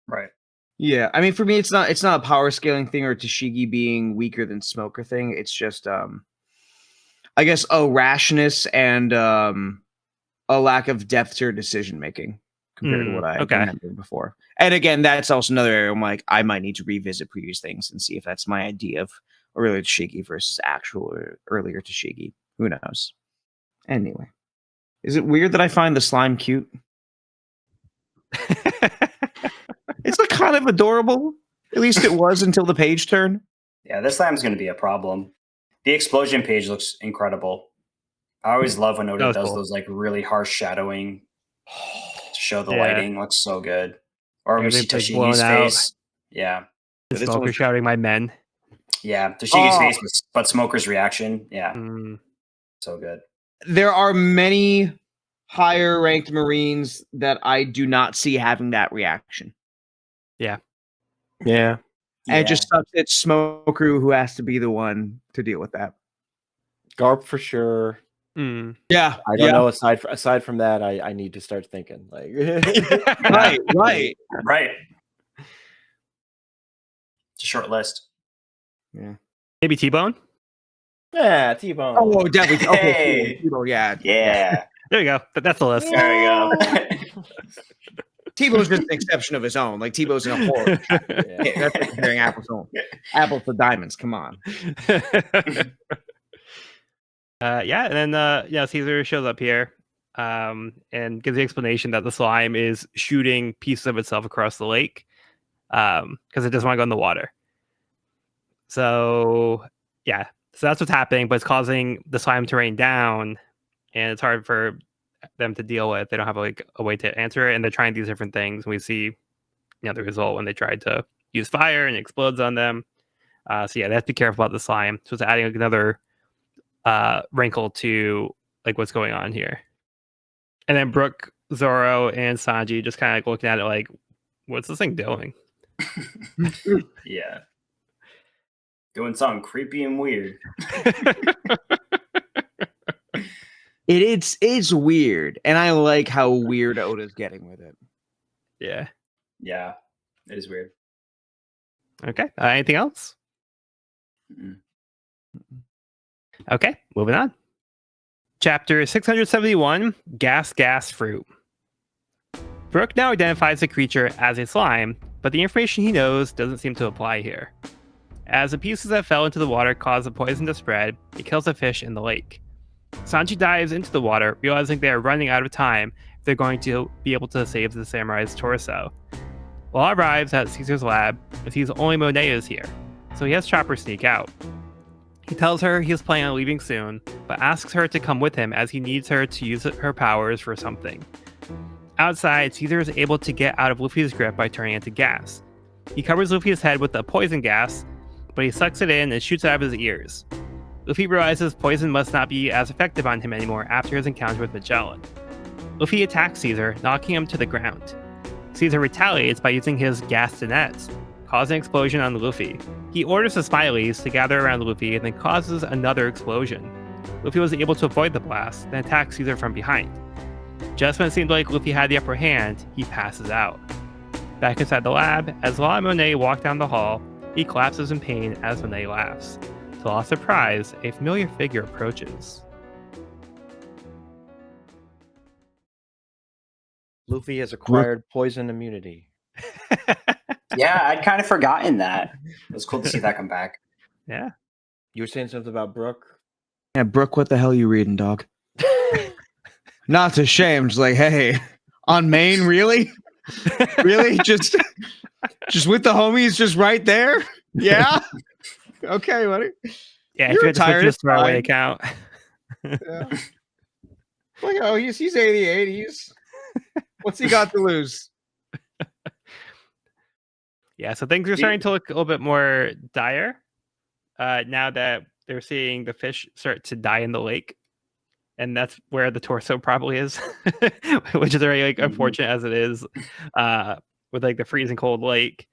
Right.
Yeah, I mean, for me, it's not a power scaling thing or Tashigi being weaker than Smoker thing. It's just, I guess, a rashness and a lack of depth to her decision making compared to what I remembered before. And again, that's also another area I'm like, I might need to revisit previous things and see if that's my idea of earlier Tashigi versus actual or earlier Tashigi. Who knows? Anyway, is it weird that I find the slime cute? It's like kind of adorable. At least it was until the page turn.
Yeah, this slime's going to be a problem. The explosion page looks incredible. I always love when Oda
was
does
cool.
those like really harsh shadowing to show the
Yeah.
lighting. Looks so good. Or we see
Everything's, like, blown
Toshigi's
out.
face. Yeah.
The
This
smoker
one's-
shouting, "My men!"
Yeah. Toshigi's
Oh.
face, but Smoker's reaction. Yeah.
Mm.
So good.
There are many higher ranked Marines that I do not see having that reaction.
Yeah.
And it just sucks it's Smoker who has to be the one to deal with that.
Garp for sure.
Mm.
Yeah.
I don't know. Aside from that, I need to start thinking like
Right.
Right. It's a short list.
Yeah.
Maybe T-Bone.
Yeah, T-Bone.
Oh, definitely. Okay.
Hey.
T-Bone, yeah.
Yeah.
There you go. That's the list.
There we go.
Tebow's just an exception of his own. Like Tebow's in a horror.
Yeah.
Yeah, that's like comparing apples to apples to diamonds. Come on.
Yeah, and then Caesar shows up here, and gives the explanation that the slime is shooting pieces of itself across the lake, because it doesn't want to go in the water. So yeah, so that's what's happening, but it's causing the slime to rain down, and it's hard for them to deal with. They don't have a way to answer it, and they're trying these different things. We see, the result when they tried to use fire and it explodes on them. So yeah, they have to be careful about the slime. So it's adding another wrinkle to like what's going on here. And then Brooke, Zoro, and Sanji just kind of like looking at it like, what's this thing doing?
Yeah. Doing something creepy and weird.
It's weird, and I like how weird Oda's getting with it.
Yeah.
Yeah. It is weird.
Okay. Anything else?
Mm-mm.
Okay. Moving on. Chapter 671, Gas Fruit. Brooke now identifies the creature as a slime, but the information he knows doesn't seem to apply here. As the pieces that fell into the water cause the poison to spread, it kills the fish in the lake. Sanji dives into the water, realizing they are running out of time if they're going to be able to save the samurai's torso. Law arrives at Caesar's lab and sees only Monet is here, so he has Chopper sneak out. He tells her he is planning on leaving soon, but asks her to come with him as he needs her to use her powers for something. Outside, Caesar is able to get out of Luffy's grip by turning into gas. He covers Luffy's head with the poison gas, but he sucks it in and shoots it out of his ears. Luffy realizes poison must not be as effective on him anymore after his encounter with Magellan. Luffy attacks Caesar, knocking him to the ground. Caesar retaliates by using his gas-to-nets, causing an explosion on Luffy. He orders the Smileys to gather around Luffy and then causes another explosion. Luffy was able to avoid the blast, then attacks Caesar from behind. Just when it seemed like Luffy had the upper hand, he passes out. Back inside the lab, as Law and Monet walk down the hall, he collapses in pain as Monet laughs. To Law's surprise, a familiar figure approaches.
Luffy has acquired poison immunity.
Yeah, I'd kind of forgotten that. It was cool to see that come back.
Yeah.
You were saying something about Brooke?
Yeah, Brooke, what the hell you reading, dog? Not ashamed. Like, hey, on Maine, really? Really? Just with the homies just right there? Yeah? Okay, buddy.
Yeah,
You're
if you had to switch
retired,
his throwaway
fine.
account.
Yeah. Look, oh, he's 88. What's he got to lose?
Yeah, so things are starting to look a little bit more dire now that they're seeing the fish start to die in the lake. And that's where the torso probably is, which is very unfortunate as it is with like the freezing cold lake.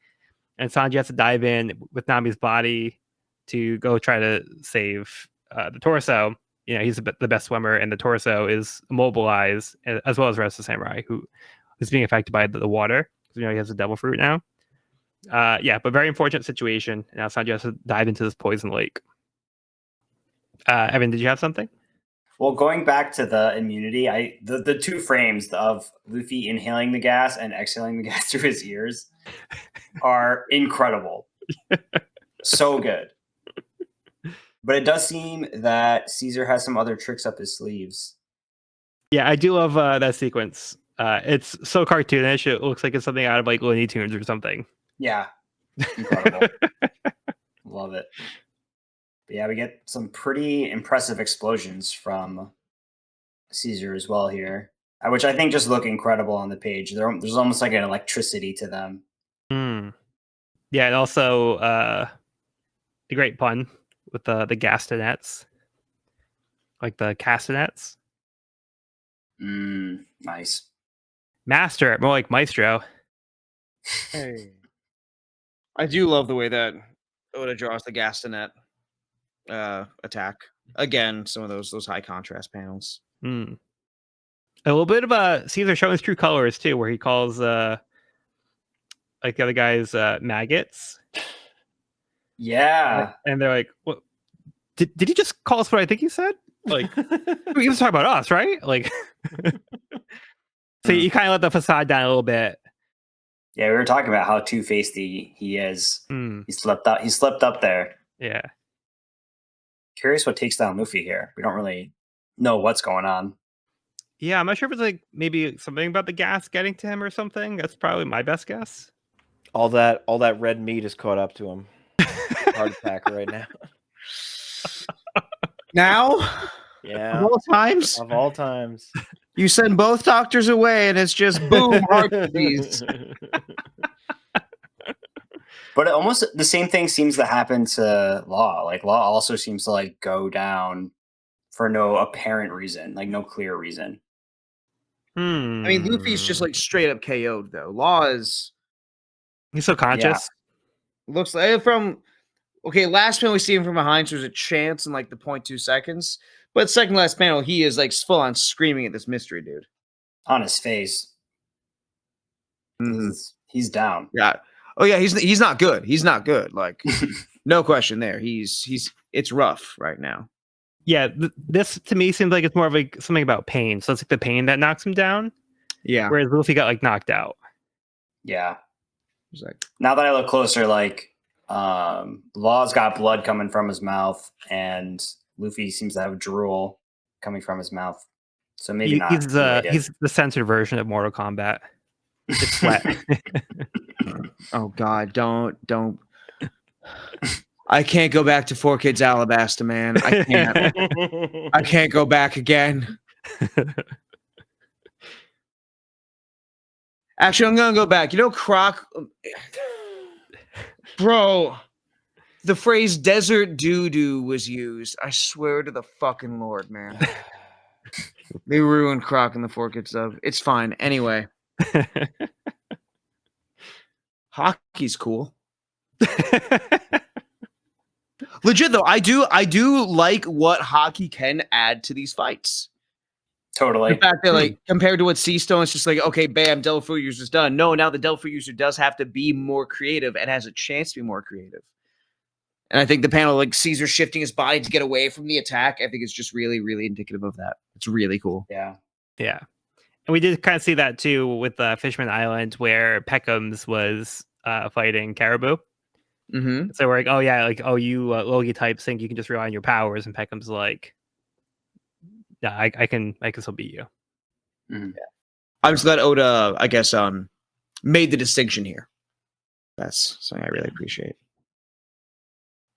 And Sanji has to dive in with Nami's body to go try to save the torso. He's the best swimmer, and the torso is immobilized, as well as the rest of the samurai who is being affected by the water. He has a devil fruit now. But very unfortunate situation. Now Sanji has to dive into this poison lake. Evan, did you have something?
Well, going back to the immunity, the two frames of Luffy inhaling the gas and exhaling the gas through his ears are incredible. So good. But it does seem that Caesar has some other tricks up his sleeves.
Yeah, I do love that sequence. It's so cartoonish. It looks like it's something out of like Looney Tunes or something.
Yeah. Incredible. Love love it. But yeah, we get some pretty impressive explosions from Caesar as well here, which I think just look incredible on the page. There's almost like an electricity to them.
Hmm. Yeah, and also the great pun with the gastanets, like the castanets.
Nice.
Master, more like maestro.
Hey. I do love the way that Oda draws the Gastanet attack. Again, some of those high contrast panels.
Hmm. A little bit of Caesar showing his true colors too, where he calls like the other guys maggots.
Yeah.
And they're like, "What? Did he just call us what I think he said? Like, he was talking about us, right? Like, so you kind of let the facade down a little bit.
Yeah, we were talking about how two-faced he is.
Hmm.
He slipped up there.
Yeah.
Curious what takes down Luffy here. We don't really know what's going on.
Yeah, I'm not sure if it's like maybe something about the gas getting to him or something. That's probably my best guess.
All that red meat is caught up to him. Heart attack right now.
Now,
Yeah.
of all times,
Of all times.
you send both doctors away, and it's just boom, heart disease.
But almost the same thing seems to happen to Law. Like Law also seems to like go down for no apparent reason, like no clear reason.
Hmm.
I mean, Luffy's just like straight up KO'd though. Law is
he's so conscious.
looks like from last panel we see him from behind, so there's a chance in like the 0.2 seconds. But second last panel, he is like full on screaming at this mystery dude.
On his face.
Mhm.
He's down.
Yeah. Oh yeah, he's not good. He's not good. Like no question there. He's it's rough right now.
Yeah, this to me seems like it's more of like something about pain. So it's like the pain that knocks him down.
Yeah.
Whereas Luffy got like knocked out.
Yeah.
He's like,
Now that I look closer, like Law's got blood coming from his mouth, and Luffy seems to have drool coming from his mouth. So maybe not.
He's the censored version of Mortal Kombat. It's sweat.
oh God, don't. I can't go back to 4Kids Alabasta, man. I can't. I can't go back again. Actually, I'm gonna go back. You know, Croc, bro. The phrase "desert doo-doo" was used. I swear to the fucking Lord, man. They ruined Croc in the 4Kids stuff. It's fine. Anyway, hockey's cool. Legit though, I do like what hockey can add to these fights.
Totally.
The fact that like compared to what Sea Stone, it's just like, okay, bam, Delphi user's done. No, now the Delphi user does have to be more creative and has a chance to be more creative. And I think the panel, like Caesar shifting his body to get away from the attack, I think it's just really, really indicative of that. It's really cool.
Yeah.
Yeah. And we did kind of see that too with Fishman Island, where Peckham's was fighting Caribou.
Mm-hmm.
So we're like, oh yeah, like, oh, you Logie types think you can just rely on your powers, and Peckham's like, yeah, I can still beat you.
Mm-hmm.
Yeah. I'm just glad Oda, I guess, made the distinction here. That's something I really appreciate.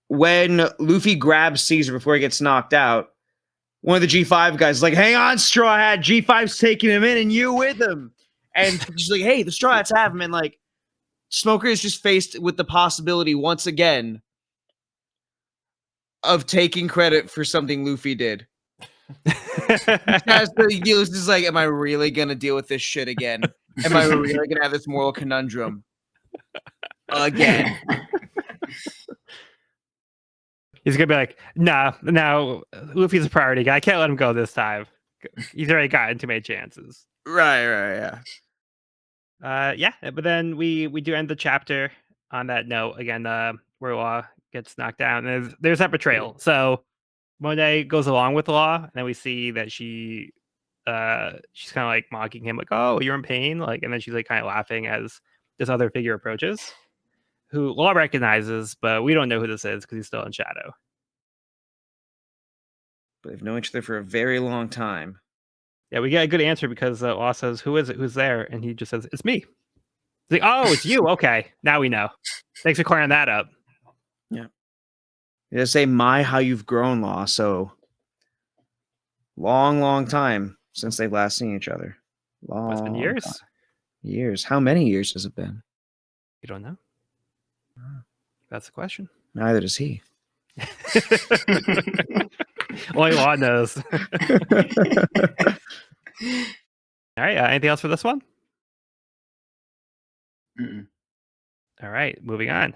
When Luffy grabs Caesar before he gets knocked out, one of the G5 guys is like, hang on, Straw Hat, G5's taking him in and you with him. And she's like, hey, the Straw Hats have him. And like, Smoker is just faced with the possibility once again of taking credit for something Luffy did. He's just like, am I really going to deal with this shit again? Am I really going to have this moral conundrum again?
He's gonna be like, nah, now Luffy's a priority guy. I can't let him go this time. He's already gotten too many chances.
Right, yeah.
Yeah, but then we do end the chapter on that note again, where Law gets knocked down. And there's that betrayal. So Monet goes along with Law, and then we see that she's kind of like mocking him, like, oh, you're in pain, like, and then she's like kind of laughing as this other figure approaches, who Law recognizes, but we don't know who this is because he's still in shadow.
But they've known each other for a very long time.
Yeah, we get a good answer because Law says, who is it? Who's there? And he just says, it's me. He's like, oh, it's you. Okay, now we know. Thanks for clearing that up.
Yeah. You say my how you've grown, Law. So long time since they've last seen each other.
It's been
Long
years.
time. Years. How many years has it been?
You don't know. That's the question.
Neither does he.
Only Law knows. All right. Anything else for this one?
Mm-mm.
All right. Moving on.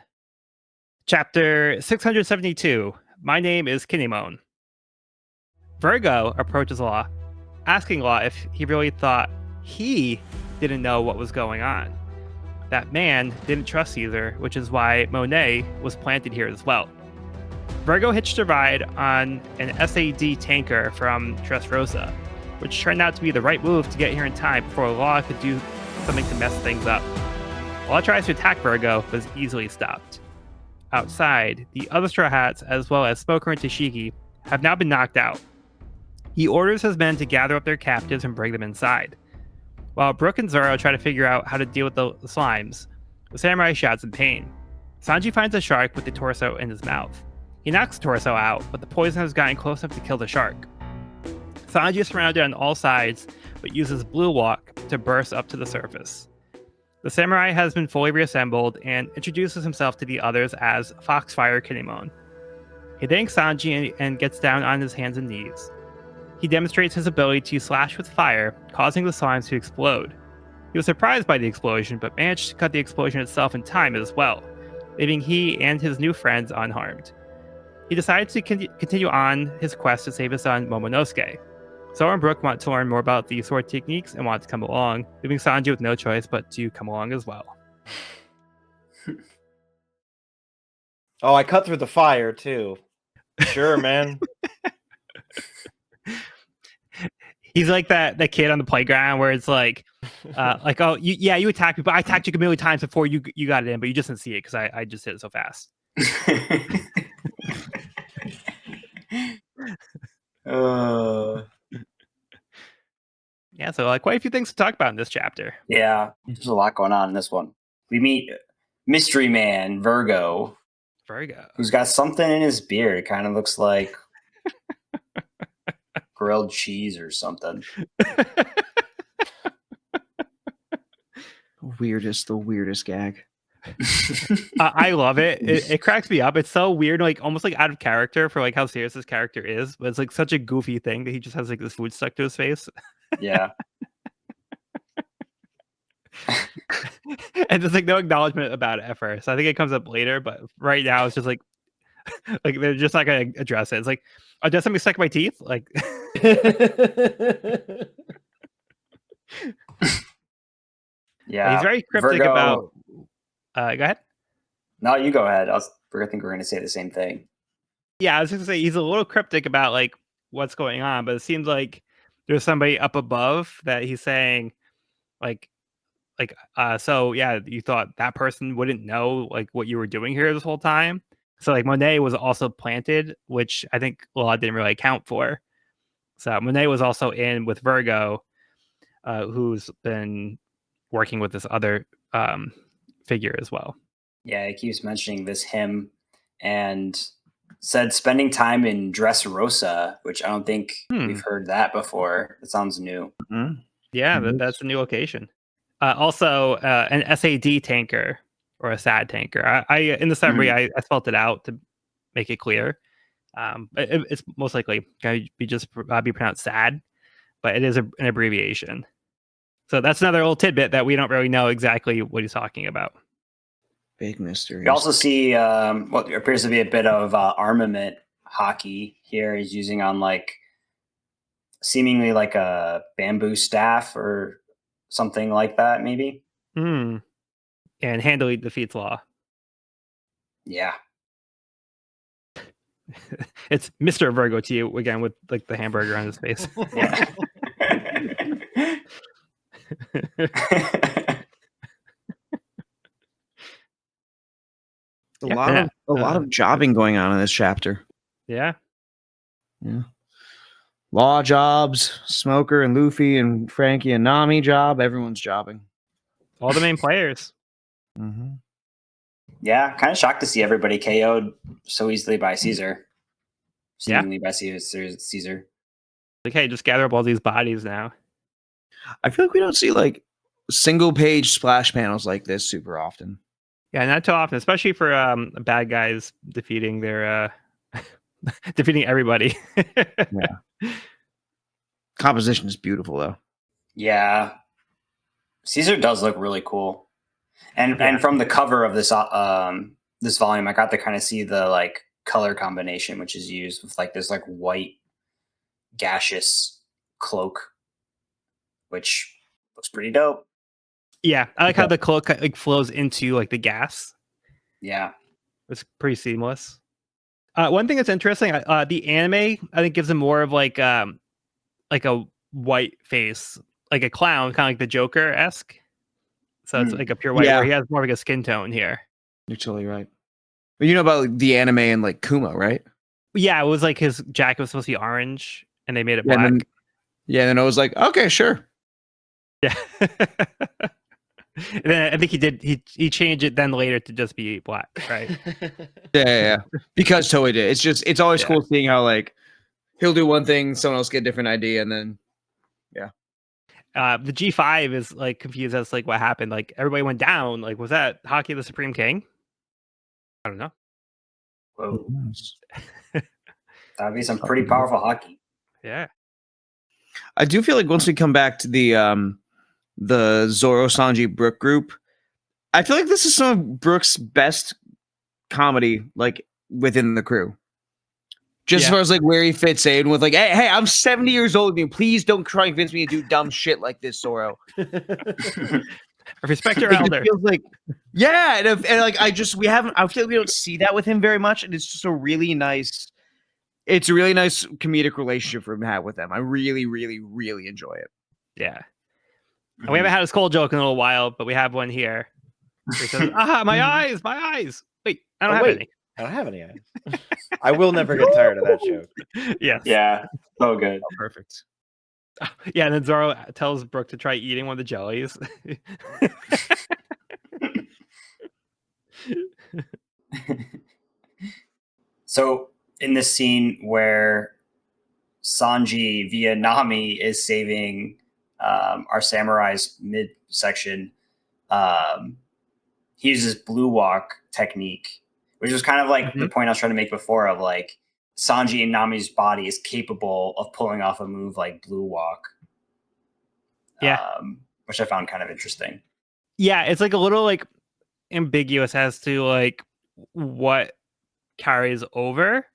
Chapter 672. My name is Kinemon. Vergo approaches Law, asking Law if he really thought he didn't know what was going on. That man didn't trust Caesar, which is why Monet was planted here as well. Vergo hitched a ride on an SAD tanker from Dressrosa, which turned out to be the right move to get here in time before Law could do something to mess things up. Law tries to attack Vergo, but is easily stopped. Outside, the other Straw Hats, as well as Smoker and Tashigi, have now been knocked out. He orders his men to gather up their captives and bring them inside. While Brook and Zoro try to figure out how to deal with the slimes, the samurai shouts in pain. Sanji finds a shark with the torso in his mouth. He knocks the torso out, but the poison has gotten close enough to kill the shark. Sanji is surrounded on all sides, but uses Blue Walk to burst up to the surface. The samurai has been fully reassembled and introduces himself to the others as Foxfire Kinemon. He thanks Sanji and gets down on his hands and knees. He demonstrates his ability to slash with fire, causing the slimes to explode. He was surprised by the explosion, but managed to cut the explosion itself in time as well, leaving he and his new friends unharmed. He decides to continue on his quest to save his son Momonosuke. Zoro and Brook want to learn more about the sword techniques and want to come along, leaving Sanji with no choice but to come along as well.
Oh, I cut through the fire too. Sure, man.
He's like that kid on the playground where it's like, oh, you attacked me, but I attacked you a million times before you got it in, but you just didn't see it because I just hit it so fast. Yeah, so quite a few things to talk about in this chapter.
Yeah, there's a lot going on in this one. We meet Mystery Man, Vergo, who's got something in his beard. It kind of looks like grilled cheese or something.
The weirdest gag.
I love it. It cracks me up. It's so weird, like almost like out of character for like how serious this character is, but it's like such a goofy thing that he just has like this food stuck to his face.
Yeah.
And there's like no acknowledgement about it at first. I think it comes up later, but right now it's just like they're just not gonna address it. It's like, oh, does something stuck in my teeth? Like
Yeah.
he's very cryptic
Vergo,
about go ahead.
No, you go ahead. I think we're gonna say the same thing.
Yeah, I was just gonna say he's a little cryptic about like what's going on, but it seems like there's somebody up above that he's saying so yeah, you thought that person wouldn't know like what you were doing here this whole time. So like Monet was also planted, which I think Law didn't really account for. So Monet was also in with Vergo, who's been working with this other figure as well.
Yeah, he keeps mentioning this him and said spending time in Dressrosa, which I don't think we've heard that before. It sounds new.
Mm-hmm.
Yeah, that's a new location. Also, an SAD tanker or a SAD tanker. I in the summary, I spelled it out to make it clear. It's most likely going to be pronounced SAD, but it is an abbreviation. So that's another little tidbit that we don't really know exactly what he's talking about.
Big mystery.
You also see what appears to be a bit of armament hockey here. He's using on like seemingly like a bamboo staff or something like that, maybe.
And handily defeats Law.
Yeah.
It's Mr. Vergo to you again with like the hamburger on his face.
Yeah.
A lot of jobbing going on in this chapter.
Yeah.
Law jobs, Smoker and Luffy and Frankie and Nami job. Everyone's jobbing.
All the main players.
Mm-hmm.
Yeah, kind of shocked to see everybody KO'd so easily by Caesar.
Yeah.
Seemingly by Caesar.
Like, hey, just gather up all these bodies now.
I feel like we don't see like single page splash panels like this super often.
Yeah, not too often, especially for bad guys defeating their defeating everybody.
Composition is beautiful though.
Yeah, Caesar does look really cool, and
Yeah.
and from the cover of this this volume, I got to kind of see the like color combination which is used with like this like white gaseous cloak, which looks pretty dope.
Yeah, I like how the cloak like flows into like the gas.
Yeah,
It's pretty seamless. One thing that's interesting, the anime I think gives him more of like a white face, like a clown, kind of like the Joker esque. So it's like a pure white,
Yeah.
where he has more of like a skin tone here.
You're totally right. But you know about like, the anime and like Kuma, right?
Yeah, it was like his jacket was supposed to be orange, and they made it
Yeah,
black.
And then I was like, okay, sure.
Yeah. And then I think he changed it then later to just be black, right?
Yeah. Because Toei did. It's always
Yeah.
cool seeing how like he'll do one thing, someone else get a different idea, and then
The G5 is like confused as like what happened. Like everybody went down. Like was that Hockey the Supreme King? I don't know.
whoa, that'd be some pretty powerful hockey.
Yeah.
I do feel like once we come back to the Zoro Sanji Brook group, I feel like this is some of Brook's best comedy, like within the crew. Just as far as like where he fits in with like, hey, I'm 70 years old. Please don't try and convince me to do dumb shit like this, Zoro.
Respect your
It
elder.
feels like, yeah, and like I feel like we don't see that with him very much, and it's just a really nice. It's a really nice comedic relationship for him to have with them. I really, really, really enjoy it.
Yeah. And we haven't had a skull joke in a little while, but we have one here. He says, "Aha, my eyes, my eyes." Wait, I don't have any.
I don't have any eyes. I will never get tired of that joke.
Yes.
Yeah, so good.
Oh, perfect.
Yeah, and then Zoro tells Brooke to try eating one of the jellies.
So in this scene where Sanji via Nami is saving our samurai's midsection, he uses blue walk technique, which is kind of like the point I was trying to make before of like Sanji and Nami's body is capable of pulling off a move like blue walk.
Yeah.
Which I found kind of interesting.
Yeah, it's like a little like ambiguous as to like what carries over,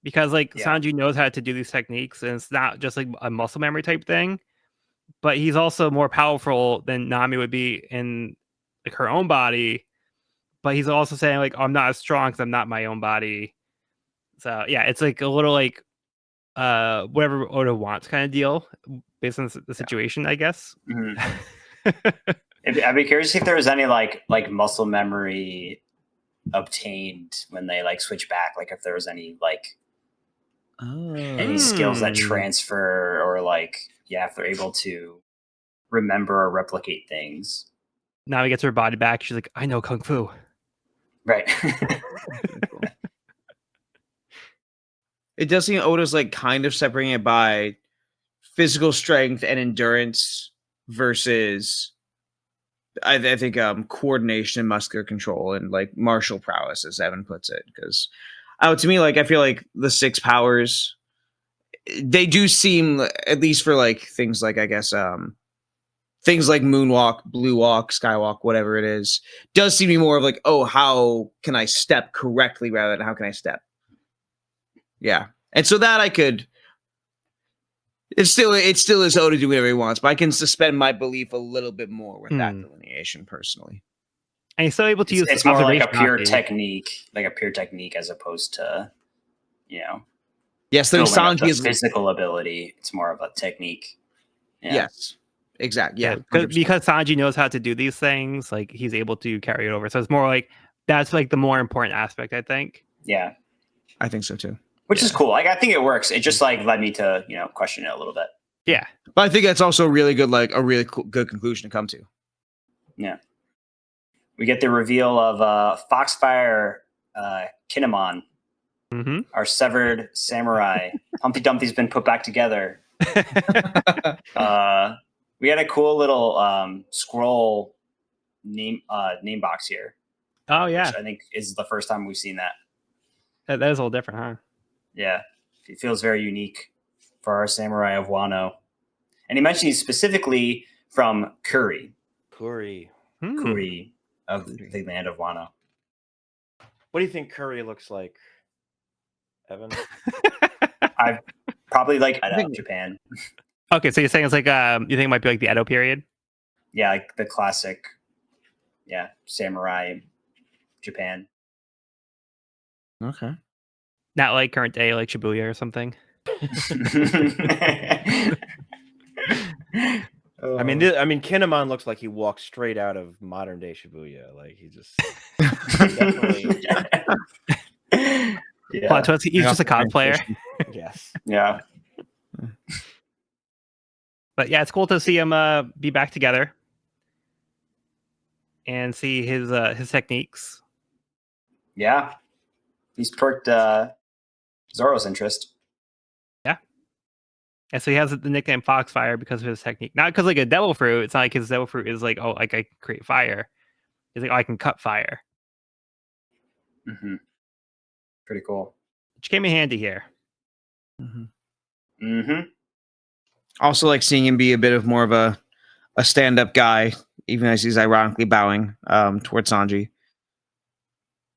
because like Sanji knows how to do these techniques, and it's not just like a muscle memory type thing, but he's also more powerful than Nami would be in like her own body. But he's also saying like, oh, I'm not as strong because I'm not my own body. So yeah, it's like a little like whatever Oda wants kind of deal based on the situation, I guess.
Mm-hmm. I'd be curious if there was any like muscle memory obtained when they like switch back, like if there was any like any skills that transfer, or like if they're able to remember or replicate things.
Now he gets her body back. She's like, I know kung fu.
Right.
It does seem Oda's like kind of separating it by physical strength and endurance versus I think coordination and muscular control and like martial prowess, as Evan puts it. Because to me, like I feel like the six powers, they do seem, at least for like things like I guess things like moonwalk, blue walk, skywalk, whatever it is, does seem to be more of like, oh, how can I step correctly rather than how can I step? Yeah. And so that I could, it still is Oda to do whatever he wants, but I can suspend my belief a little bit more with that delineation personally.
And he's still able to use
it's more like a
observation
pure
hockey.
technique as opposed to,
Yes, there's Sanji's
physical ability. It's more of a technique. Yeah.
Yes. Exactly. Yeah.
Because Sanji knows how to do these things, like he's able to carry it over. So it's more like that's like the more important aspect, I think.
Yeah.
I think so too.
Which is cool. Like I think it works. It just like led me to, question it a little bit.
Yeah.
But I think that's also really good, like a really good conclusion to come to.
Yeah. we get the reveal of Foxfire Kinemon,
Mm-hmm.
our severed samurai. Humpty Dumpty's been put back together. We had a cool little scroll name box here.
Oh yeah,
Which I think is the first time we've seen that.
that is a little different, huh?
Yeah, it feels very unique for our samurai of Wano. And he mentioned he's specifically from Kuri of the land of Wano.
What do you think Curry looks like, Evan?
I probably like Japan.
Okay, so you're saying it's like you think it might be like the Edo period?
Yeah, like the classic, samurai Japan.
Okay.
Not like current day, like Shibuya or something.
I mean, Kinemon looks like he walks straight out of modern day Shibuya. Like he just definitely.
Yeah.
Plot twist, he's just a cosplayer.
Yes.
Yeah.
But yeah, it's cool to see him be back together and see his techniques.
Yeah. He's perked Zoro's interest.
And so he has the nickname Foxfire because of his technique. Not because like a devil fruit. It's not like his devil fruit is like, oh, like I can create fire. He's like, oh, I can cut fire.
Mm-hmm. Pretty cool.
Which came in handy here.
Mm-hmm.
Mm-hmm.
Also, like seeing him be a bit of more of a stand-up guy, even as he's ironically bowing towards Sanji.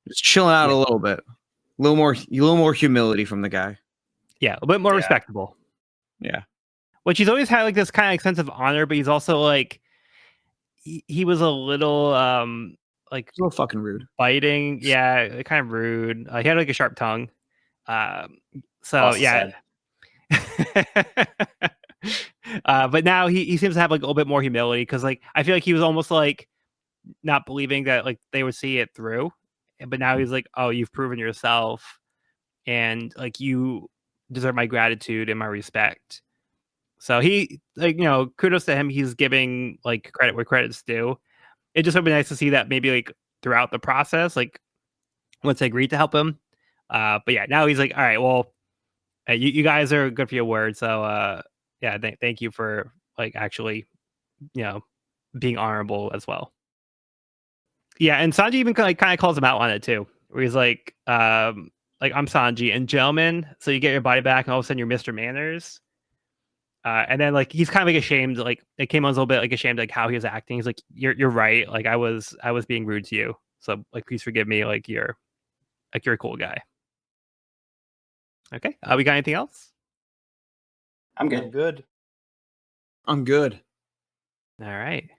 Just chilling out a little bit. A little more humility from the guy.
Yeah, a bit more respectable.
Yeah.
Which he's always had like this kind of like sense of honor, but he's also like he was a little like
It's a little fucking rude.
biting. Yeah, kind of rude. He had like a sharp tongue. So
Also
yeah. But now he seems to have like a little bit more humility because like I feel like he was almost like not believing that like they would see it through, but now he's like, oh, you've proven yourself, and like you deserve my gratitude and my respect. So he like kudos to him. He's giving like credit where credit's due. It just would be nice to see that maybe like throughout the process, like once they agreed to help him. But yeah, now he's like, all right, well, you guys are good for your word. So yeah, thank you for like actually, being honorable as well. Yeah, and Sanji even kind of calls him out on it too, where he's like I'm Sanji and gentlemen, so you get your body back, and all of a sudden you're Mr. Manners. And then like he's kind of like ashamed, like it came on a little bit like ashamed like how he was acting. He's like, you're right, like I was being rude to you, so like please forgive me, like you're a cool guy. Okay, we got anything else?
I'm good.
I'm good.
All right.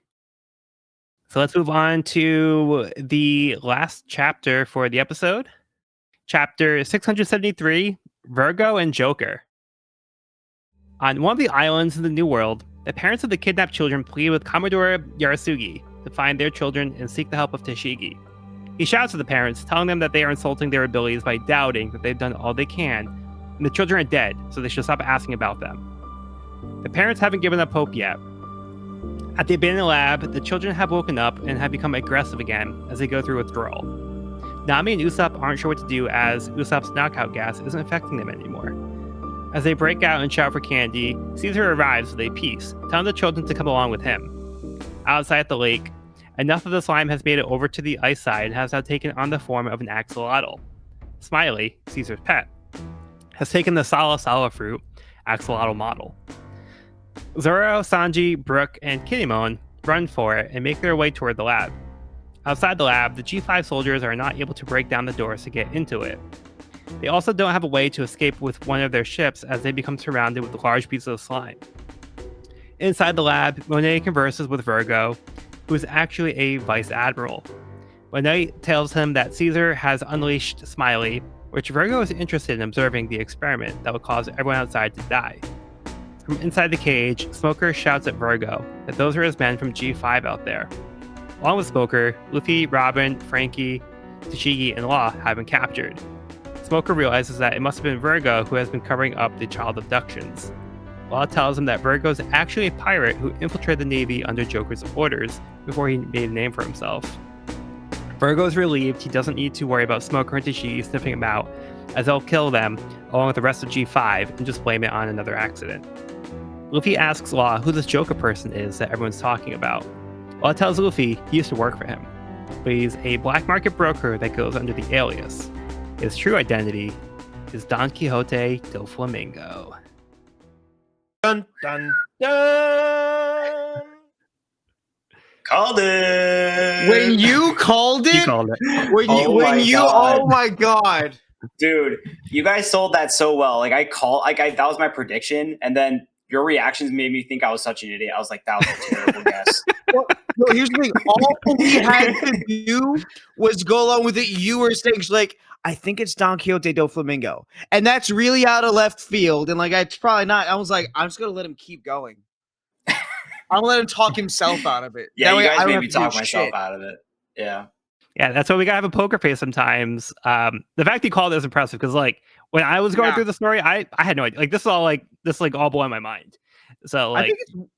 So let's move on to the last chapter for the episode. Chapter 673, Vergo and Joker. On one of the islands in the New World, the parents of the kidnapped children plead with Commodore Yarasugi to find their children and seek the help of Tashigi. He shouts at the parents, telling them that they are insulting their abilities by doubting that they've done all they can, and the children are dead, so they should stop asking about them. The parents haven't given up hope yet. At the abandoned lab, the children have woken up and have become aggressive again as they go through withdrawal. Nami and Usopp aren't sure what to do as Usopp's knockout gas isn't affecting them anymore. As they break out and shout for candy, Caesar arrives with a piece, telling the children to come along with him. Outside the lake, enough of the slime has made it over to the ice side and has now taken on the form of an axolotl. Smiley, Caesar's pet, has taken the Sala fruit axolotl model. Zoro, Sanji, Brook, and Kinemon run for it and make their way toward the lab. Outside the lab, the G5 soldiers are not able to break down the doors to get into it. They also don't have a way to escape with one of their ships as they become surrounded with large pieces of slime. Inside the lab, Monet converses with Vergo, who is actually a vice admiral. Monet tells him that Caesar has unleashed Smiley, which Vergo is interested in observing the experiment that will cause everyone outside to die. From inside the cage, Smoker shouts at Vergo that those are his men from G5 out there. Along with Smoker, Luffy, Robin, Frankie, Tashigi, and Law have been captured. Smoker realizes that it must have been Vergo who has been covering up the child abductions. Law tells him that Vergo is actually a pirate who infiltrated the Navy under Joker's orders before he made a name for himself. Vergo's relieved he doesn't need to worry about Smoker and Taishi sniffing him out, as they'll kill them along with the rest of G5 and just blame it on another accident. Luffy asks Law who this Joker person is that everyone's talking about. Law tells Luffy he used to work for him, but he's a black market broker that goes under the alias. His true identity is Don Quixote del Flamingo.
Dun dun dun.
Called it.
When you called
He
it,
called it.
oh my god,
Dude, you guys sold that so well. Like that was my prediction, and then your reactions made me think I was such an idiot. I was like, that was a terrible guess.
No, here's the thing. All we had to do was go along with it. You were saying, like, I think it's Don Quixote del Flamingo. And that's really out of left field. And, like, it's probably not. I was like, I'm just going to let him keep going. I'm going to let him talk himself out of it.
Yeah,
That
you
way I
guys
don't
made
have
me
to do
talk myself
shit.
out of it. Yeah.
Yeah, that's why we gotta have a poker face sometimes. The fact he called it is impressive because, like, when I was going through the story, I had no idea. Like, this all blowing my mind. So, like,
I think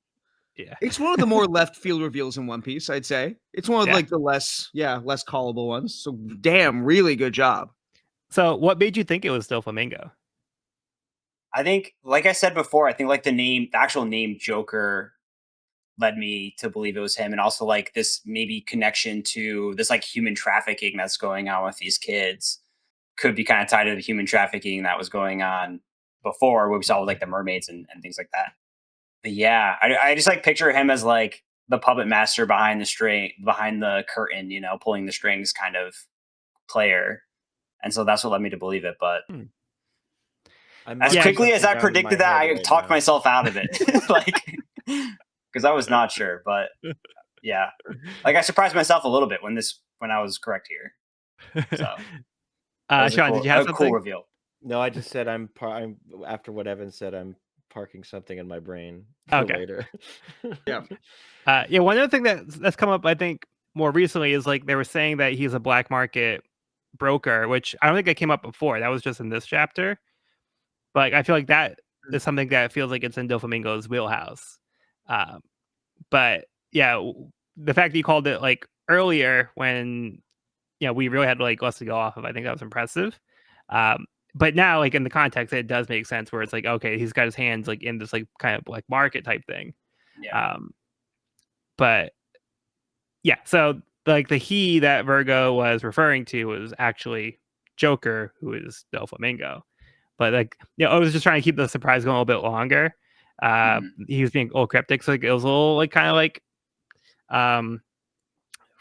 yeah,
it's one of the more left field reveals in One Piece, I'd say. It's one of,
Yeah.
like, the less callable ones. So, damn, really good job.
So, what made you think it was still Flamingo?
I think, like I said before, I think like the actual name Joker led me to believe it was him, and also like this maybe connection to this like human trafficking that's going on with these kids could be kind of tied to the human trafficking that was going on before, where we saw with, like the mermaids and things like that. But yeah, I just like picture him as like the puppet master behind the curtain, you know, pulling the strings kind of player, and so that's what led me to believe it. But as quickly as I predicted that, I talked myself out of it, like because I was not sure. But yeah, like I surprised myself a little bit when I was correct here. So,
Sean, did you have something?
Cool reveal?
No, I just said I'm after what Evan said. I'm parking something in my brain for
Okay.
later.
Yeah.
Yeah, one other thing that's come up, I think, more recently is like they were saying that he's a black market broker, which I don't think that came up before. That was just in this chapter. But like, I feel like that is something that feels like it's in Doflamingo's wheelhouse. But yeah, the fact that you called it like earlier when we really had like less to go off of, I think that was impressive. But now, like in the context, it does make sense where it's like, okay, he's got his hands like in this like kind of like market type thing.
Yeah.
But yeah, so like the he that Vergo was referring to was actually Joker, who is Doflamingo. But like, I was just trying to keep the surprise going a little bit longer. He was being a little cryptic, so like, it was a little like kind of like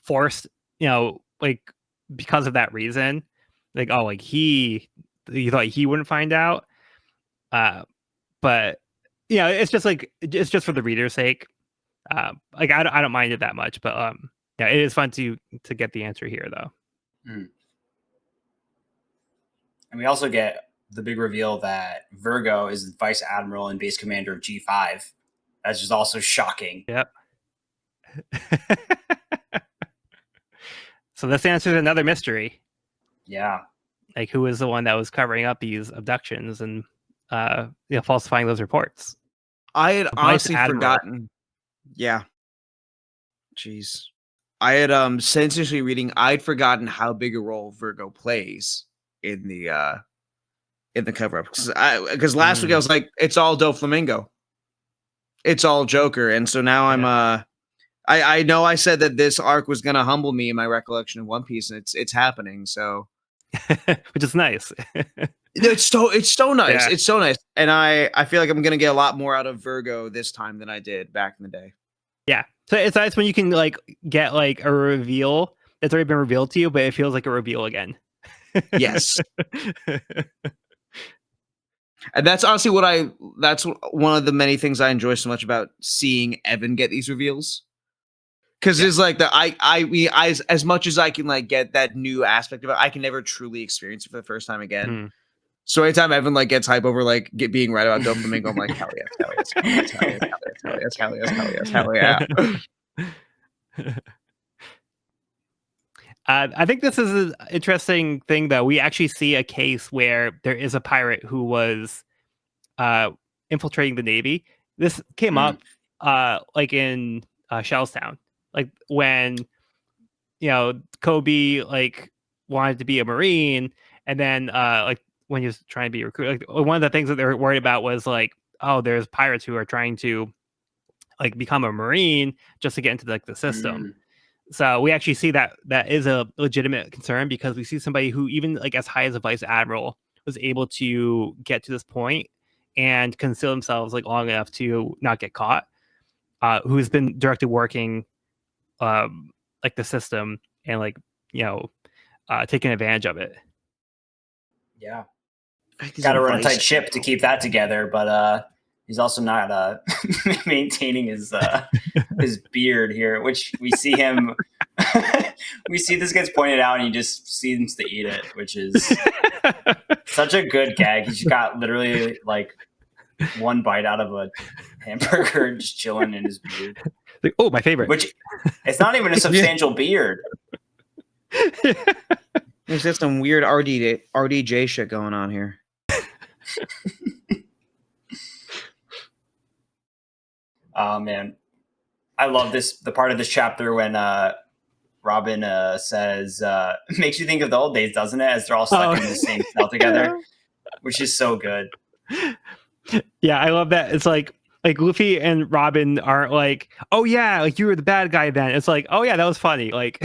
forced, like because of that reason. Like, oh, like you thought he wouldn't find out. But it's just like it's just for the reader's sake. Like I don't mind it that much, but yeah, it is fun to get the answer here though.
And we also get the big reveal that Vergo is the vice admiral and base commander of G5. That's just also shocking.
Yep. So this answers another mystery.
Yeah.
Like, who is the one that was covering up these abductions and falsifying those reports?
I had honestly
Admiral.
forgotten. Yeah. Jeez. I had since initially reading, I'd forgotten how big a role Vergo plays in the cover up. Because last week I was like, it's all Doflamingo. It's all Joker. And so now I'm I know I said that this arc was gonna humble me in my recollection of One Piece, and it's happening, so
which is nice.
It's so nice.
Yeah.
It's so nice. And I feel like I'm gonna get a lot more out of Vergo this time than I did back in the day.
Yeah. So it's nice when you can like get like a reveal that's already been revealed to you, but it feels like a reveal again.
Yes. And that's honestly that's one of the many things I enjoy so much about seeing Evan get these reveals. Because it's like I as much as I can like get that new aspect of it, I can never truly experience it for the first time again. So anytime Evan like gets hype over like being right about Doflamingo, I'm like, hell yeah.
I think this is an interesting thing, though. We actually see a case where there is a pirate who was infiltrating the Navy. This came up like in Shellstown, like when Kobe like wanted to be a Marine, and then like when he was trying to be recruited, like, one of the things that they were worried about was like, oh, there's pirates who are trying to like become a Marine just to get into like the system.
Mm.
So we actually see that is a legitimate concern, because we see somebody who even like as high as a vice admiral was able to get to this point and conceal themselves like long enough to not get caught, who's been directly working like the system and like taking advantage of it.
Yeah.
He's
Got to
a
run a
vice
tight ship to keep that together, but he's also not maintaining his beard here, which we see him. We see this gets pointed out, and he just seems to eat it, which is such a good gag. He's got literally like one bite out of a hamburger, just chilling in his beard.
Like, oh, my favorite.
Which it's not even a substantial beard.
There's just some weird RDJ shit going on here.
Oh man, I love the part of this chapter when Robin says, makes you think of the old days, doesn't it? As they're all stuck in the same cell together, which is so good.
Yeah, I love that. It's like Luffy and Robin aren't like, oh yeah, like you were the bad guy then. It's like, oh yeah, that was funny. Like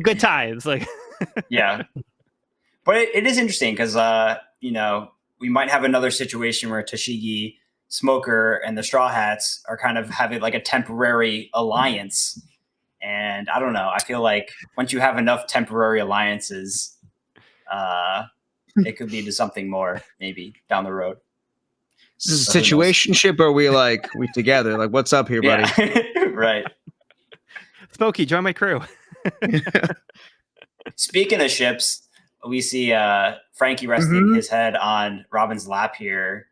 good times. Like
yeah. But it is interesting because we might have another situation where Tashigi, Smoker, and the Straw Hats are kind of having like a temporary alliance. And I don't know. I feel like once you have enough temporary alliances, it could lead to something more maybe down the road.
Situationship, or we together? Like, what's up here, buddy?
Yeah. Right.
Smokey, join my crew.
Speaking of ships, we see Frankie resting his head on Robin's lap here,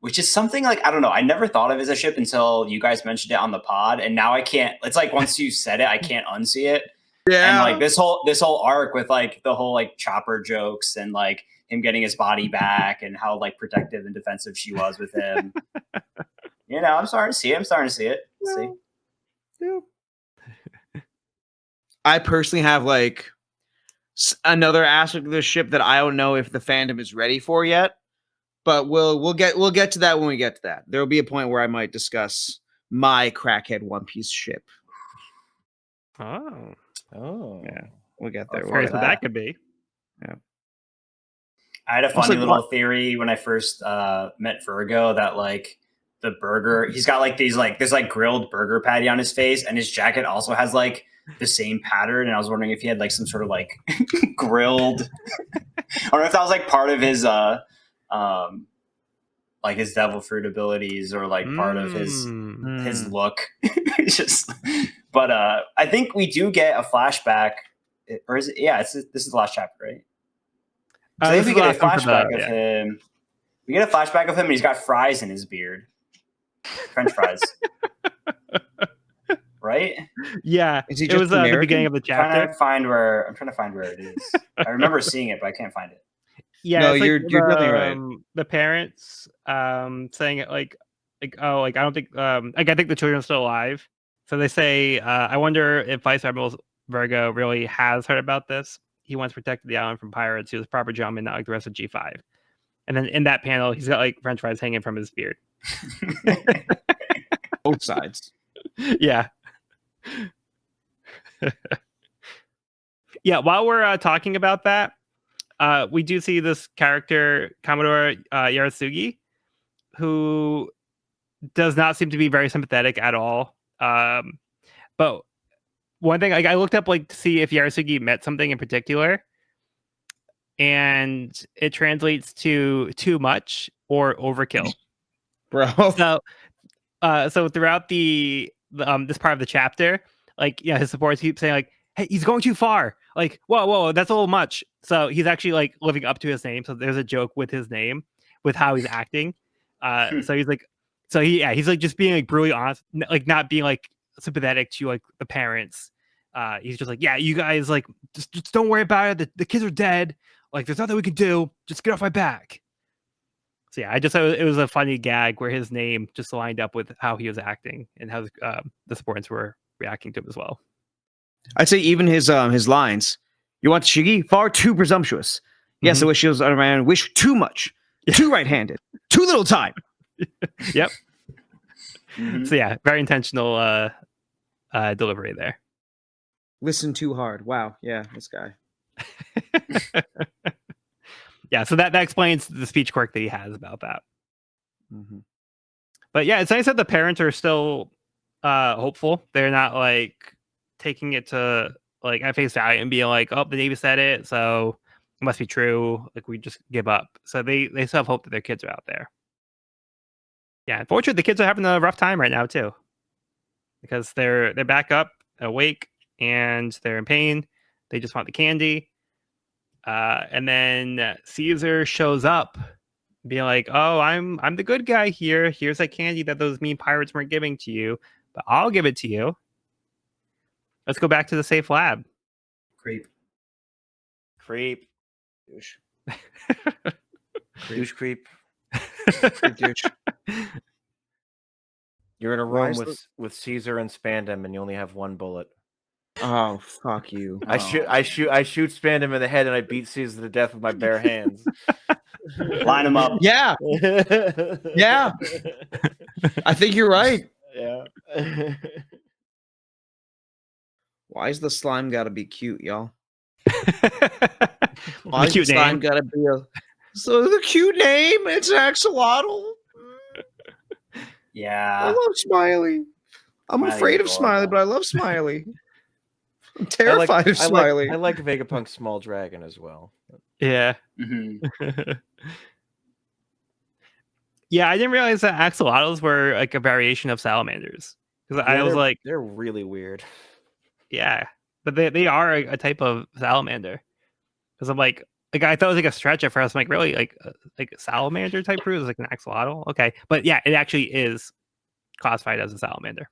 which is something like, I don't know. I never thought of as a ship until you guys mentioned it on the pod, and now I can't. It's like once you said it, I can't unsee it. Yeah. And like this whole arc with like the whole like Chopper jokes and like him getting his body back and how like protective and defensive she was with him. I'm starting to see it. We'll see.
Yeah. I personally have like another aspect of the ship that I don't know if the fandom is ready for yet, but we'll get to that when we get to that. There will be a point where I might discuss my crackhead One Piece ship.
Oh,
yeah, we'll get there.
Curious what that could be.
Yeah.
I had a funny little theory when I first met Vergo that like the burger, he's got like this like grilled burger patty on his face, and his jacket also has like the same pattern. And I was wondering if he had like some sort of like grilled. I don't know if that was like part of his like his devil fruit abilities or like part of his look. But I think we do get a flashback, or is it? Yeah, this is the last chapter, right? I think we get a flashback of him. We get a flashback of him, and he's got fries in his beard, French fries, right?
Yeah, it was the beginning of the chapter.
I'm trying to find where it is. I remember seeing it, but I can't find it.
Yeah,
no, you're definitely right.
The parents saying it like oh, like I don't think like I think the children are still alive. So they say, I wonder if Vice Admiral Vergo really has heard about this. He once protected the island from pirates. He was a proper gentleman, not like the rest of G5. And then in that panel, he's got like French fries hanging from his beard.
Both sides.
Yeah. Yeah. While we're talking about that, we do see this character, Commodore Yarasugi, who does not seem to be very sympathetic at all. But one thing, like I looked up like to see if Yarasugi meant something in particular, and it translates to too much or overkill,
bro.
So throughout the this part of the chapter, like his supporters keep saying like, "Hey, he's going too far." Like, whoa, that's a little much. So he's actually like living up to his name. So there's a joke with his name, with how he's acting. So he's like, he's like just being like brutally honest, like not being like sympathetic to like the parents. He's just like, yeah, you guys like just don't worry about it. The kids are dead. Like there's nothing we can do. Just get off my back. So yeah, I just thought it was a funny gag where his name just lined up with how he was acting and how the supporters were reacting to him as well.
I'd say even his lines. You want Shigi? Far too presumptuous. Yes, I wish she was on my own. Wish too much. Too right-handed. Too little time.
Yep. So yeah, very intentional delivery there.
Listen too hard. Wow. Yeah, this guy.
Yeah, so that explains the speech quirk that he has about that.
Mm-hmm.
But yeah, it's nice that the parents are still hopeful. They're not like taking it to like at face value and being like, "Oh, the Navy said it, so it must be true." Like we just give up. So they still have hope that their kids are out there. Yeah, unfortunately, the kids are having a rough time right now too, because they're back up, awake, and they're in pain. They just want the candy. And then Caesar shows up, being like, "Oh, I'm the good guy here. Here's that candy that those mean pirates weren't giving to you, but I'll give it to you. Let's go back to the safe lab."
Creep.
Douche.
Creep.
Douche creep.
Creep douche.
You're in a
Why
room
is
with Caesar and Spandam, and you only have one bullet.
Oh, fuck you.
I shoot Spandam in the head, and I beat Caesar to death with my bare hands.
Line him up.
Yeah. Yeah. I think you're right.
Yeah.
Why is the slime gotta be cute, y'all?
The
Why is the
cute
slime
name.
gotta be so the cute name? It's axolotl. I
Yeah.
love Smiley. I'm
Smiley's
afraid of Smiley,
adorable.
but I love Smiley. I'm terrified of Smiley.
I like Vegapunk's small dragon as well.
Yeah.
Mm-hmm.
Yeah, I didn't realize that axolotls were like a variation of salamanders. Because I was like,
they're really weird.
yeah, but they are a type of salamander. Because I'm like I thought it was like a stretch at first. I'm like, really, like a salamander type crew is like an axolotl. Okay, but yeah, it actually is classified as a salamander.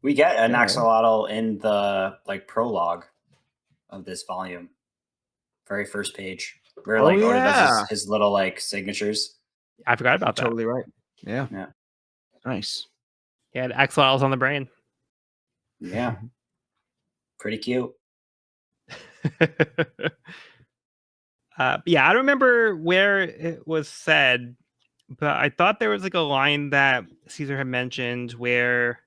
We get an
Yeah.
axolotl in the like prologue of this volume, very first page, where
Oh,
like Oda
yeah.
does his little like signatures.
I forgot about that.
Totally right. Yeah.
Yeah.
Nice.
Yeah, the axolotls on the brain.
Yeah, pretty cute.
Yeah, I don't remember where it was said, but I thought there was like a line that Caesar had mentioned where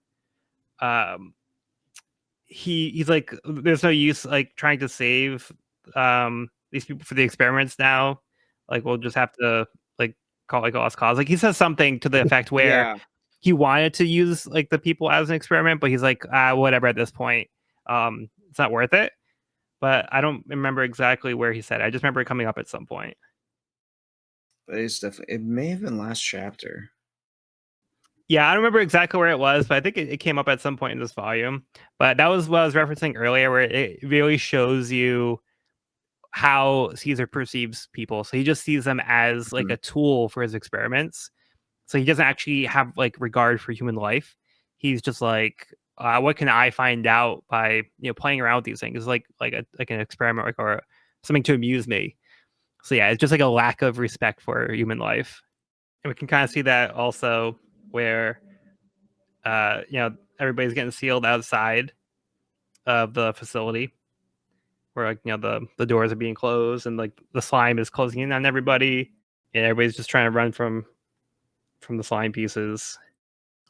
he's like, there's no use like trying to save these people for the experiments now. Like we'll just have to like call it like a lost cause. Like he says something to the effect where
Yeah.
he wanted to use like the people as an experiment, but he's like, whatever at this point. It's not worth it. But I don't remember exactly where he said it. I just remember it coming up at some point.
But it's definitely, it may have been last chapter.
Yeah, I don't remember exactly where it was, but I think it came up at some point in this volume. But that was what I was referencing earlier, where it really shows you how Caesar perceives people. So he just sees them as like a tool for his experiments. So he doesn't actually have like regard for human life. He's just like, what can I find out by playing around with these things? Like an experiment, or something to amuse me. So yeah, it's just like a lack of respect for human life, and we can kind of see that also where everybody's getting sealed outside of the facility, where like the doors are being closed and like the slime is closing in on everybody, and everybody's just trying to run from the slime pieces.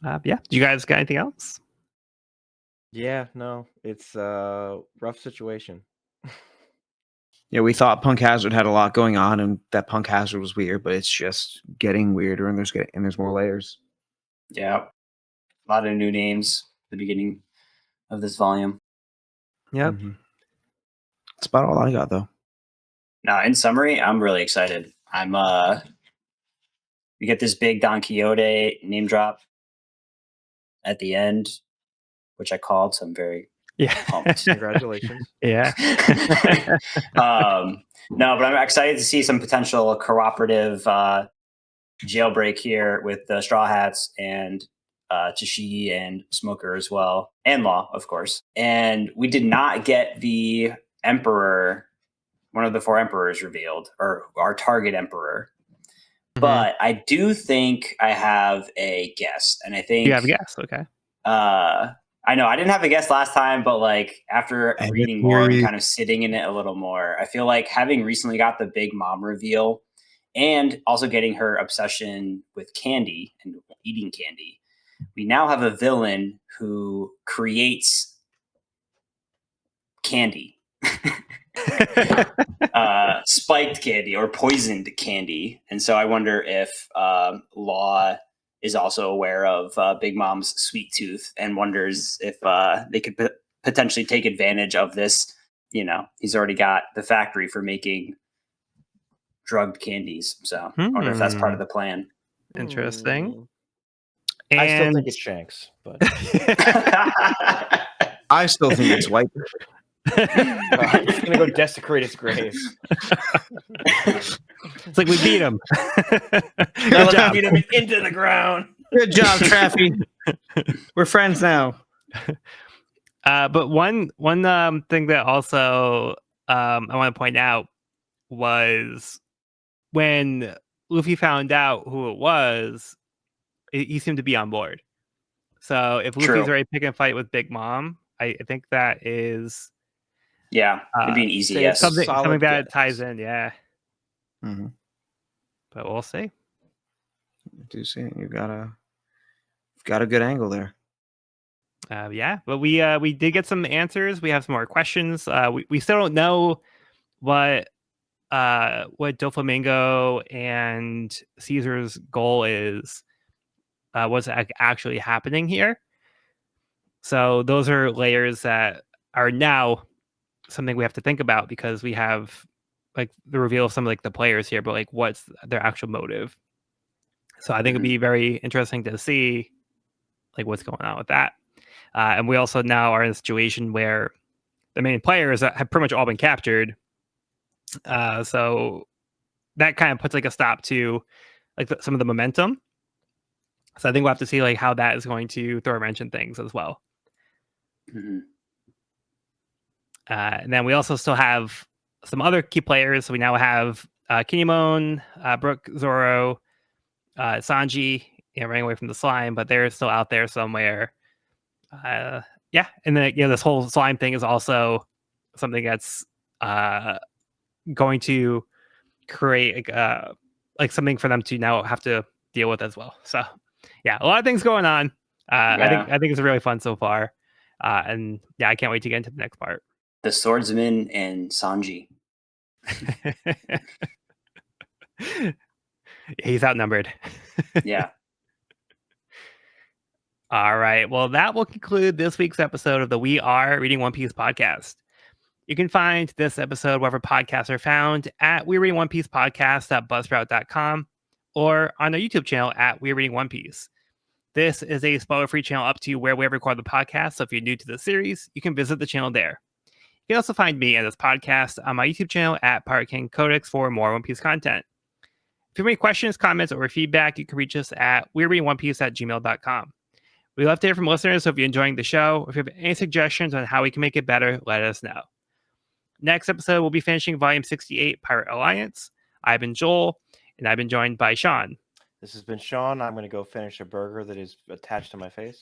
Yeah, do you guys got anything else?
Yeah, no, it's a rough situation.
Yeah, we thought Punk Hazard had a lot going on, and that Punk Hazard was weird, but it's just getting weirder, and there's more layers.
Yeah, a lot of new names at the beginning of this volume.
Yep.
Mm-hmm. That's about all I got, though.
Now, in summary, I'm really excited. We get this big Don Quixote name drop at the end, which I called, so I'm very pumped.
Congratulations.
Yeah.
No, but I'm excited to see some potential cooperative jailbreak here with the Straw Hats and Tashigi and Smoker as well, and Law, of course. And we did not get the Emperor, one of the 4 Emperors revealed, or our target Emperor. But I do think I have a guess, and I think
you have a guess. Okay.
I know I didn't have a guess last time, but like after reading more and kind of sitting in it a little more, I feel like having recently got the big mom reveal and also getting her obsession with candy and eating candy, we now have a villain who creates candy. Spiked candy or poisoned candy. And so I wonder if Law is also aware of Big Mom's sweet tooth and wonders if they could potentially take advantage of this. You know, he's already got the factory for making drugged candies. So I wonder if that's part of the plan.
Interesting.
I still
And
think it's Shanks, but
I still think it's White.
I'm just gonna go desecrate his grave.
it's like we beat him.
Good job. Beat him into the ground.
Good job, Traffy. We're friends now.
But one thing that also I want to point out was when Luffy found out who it was, he seemed to be on board. So if Luffy's
True.
already picking a fight with Big Mom, I think that is
it'd be an easy
say
yes.
something-
something
solid
that
guess.
ties in, yeah.
Mm-hmm.
But we'll see.
I do see you've got a good angle there.
Yeah, but we did get some answers. We have some more questions. We still don't know what Doflamingo and Caesar's goal is. What's actually happening here? So those are layers that are now something we have to think about because we have like the reveal of some of like the players here, but like what's their actual motive? So I think it'd be very interesting to see like what's going on with that. And we also now are in a situation where the main players have pretty much all been captured. So that kind of puts like a stop to like some of the momentum. So I think we'll have to see like how that is going to throw a wrench in things as well.
Mm-hmm.
And then we also still have some other key players. So we now have Kinemon, Brook, Zoro, Sanji, running away from the slime, but they're still out there somewhere. Yeah, and then this whole slime thing is also something that's going to create like something for them to now have to deal with as well. So yeah, a lot of things going on. I think it's really fun so far, and yeah, I can't wait to get into the next part.
The swordsman and Sanji.
He's outnumbered.
Yeah.
All right. Well, that will conclude this week's episode of the We Are Reading One Piece podcast. You can find this episode wherever podcasts are found at We Reading One Piece podcast.buzzsprout.com or on our YouTube channel at We Reading One Piece. This is a spoiler-free channel up to where we record the podcast, so if you're new to the series, you can visit the channel there. You can also find me and this podcast on my YouTube channel at Pirate King Codex for more One Piece content. If you have any questions, comments, or feedback, you can reach us at wereadingonepiece@gmail.com. We love to hear from listeners, so if you're enjoying the show, or if you have any suggestions on how we can make it better, let us know. Next episode, we'll be finishing Volume 68, Pirate Alliance. I've been Joel, and I've been joined by Sean.
This has been Sean. I'm going to go finish a burger that is attached to my face.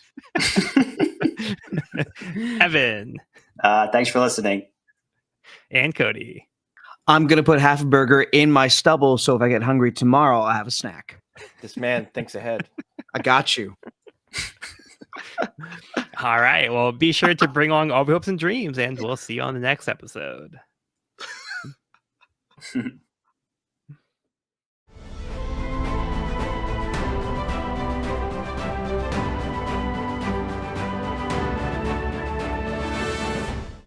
Evan.
Thanks for listening.
And Cody.
I'm gonna put half a burger in my stubble, so if I get hungry tomorrow, I'll have a snack.
This man thinks ahead.
I got you.
All right. Well, be sure to bring along all your hopes and dreams, and we'll see you on the next episode.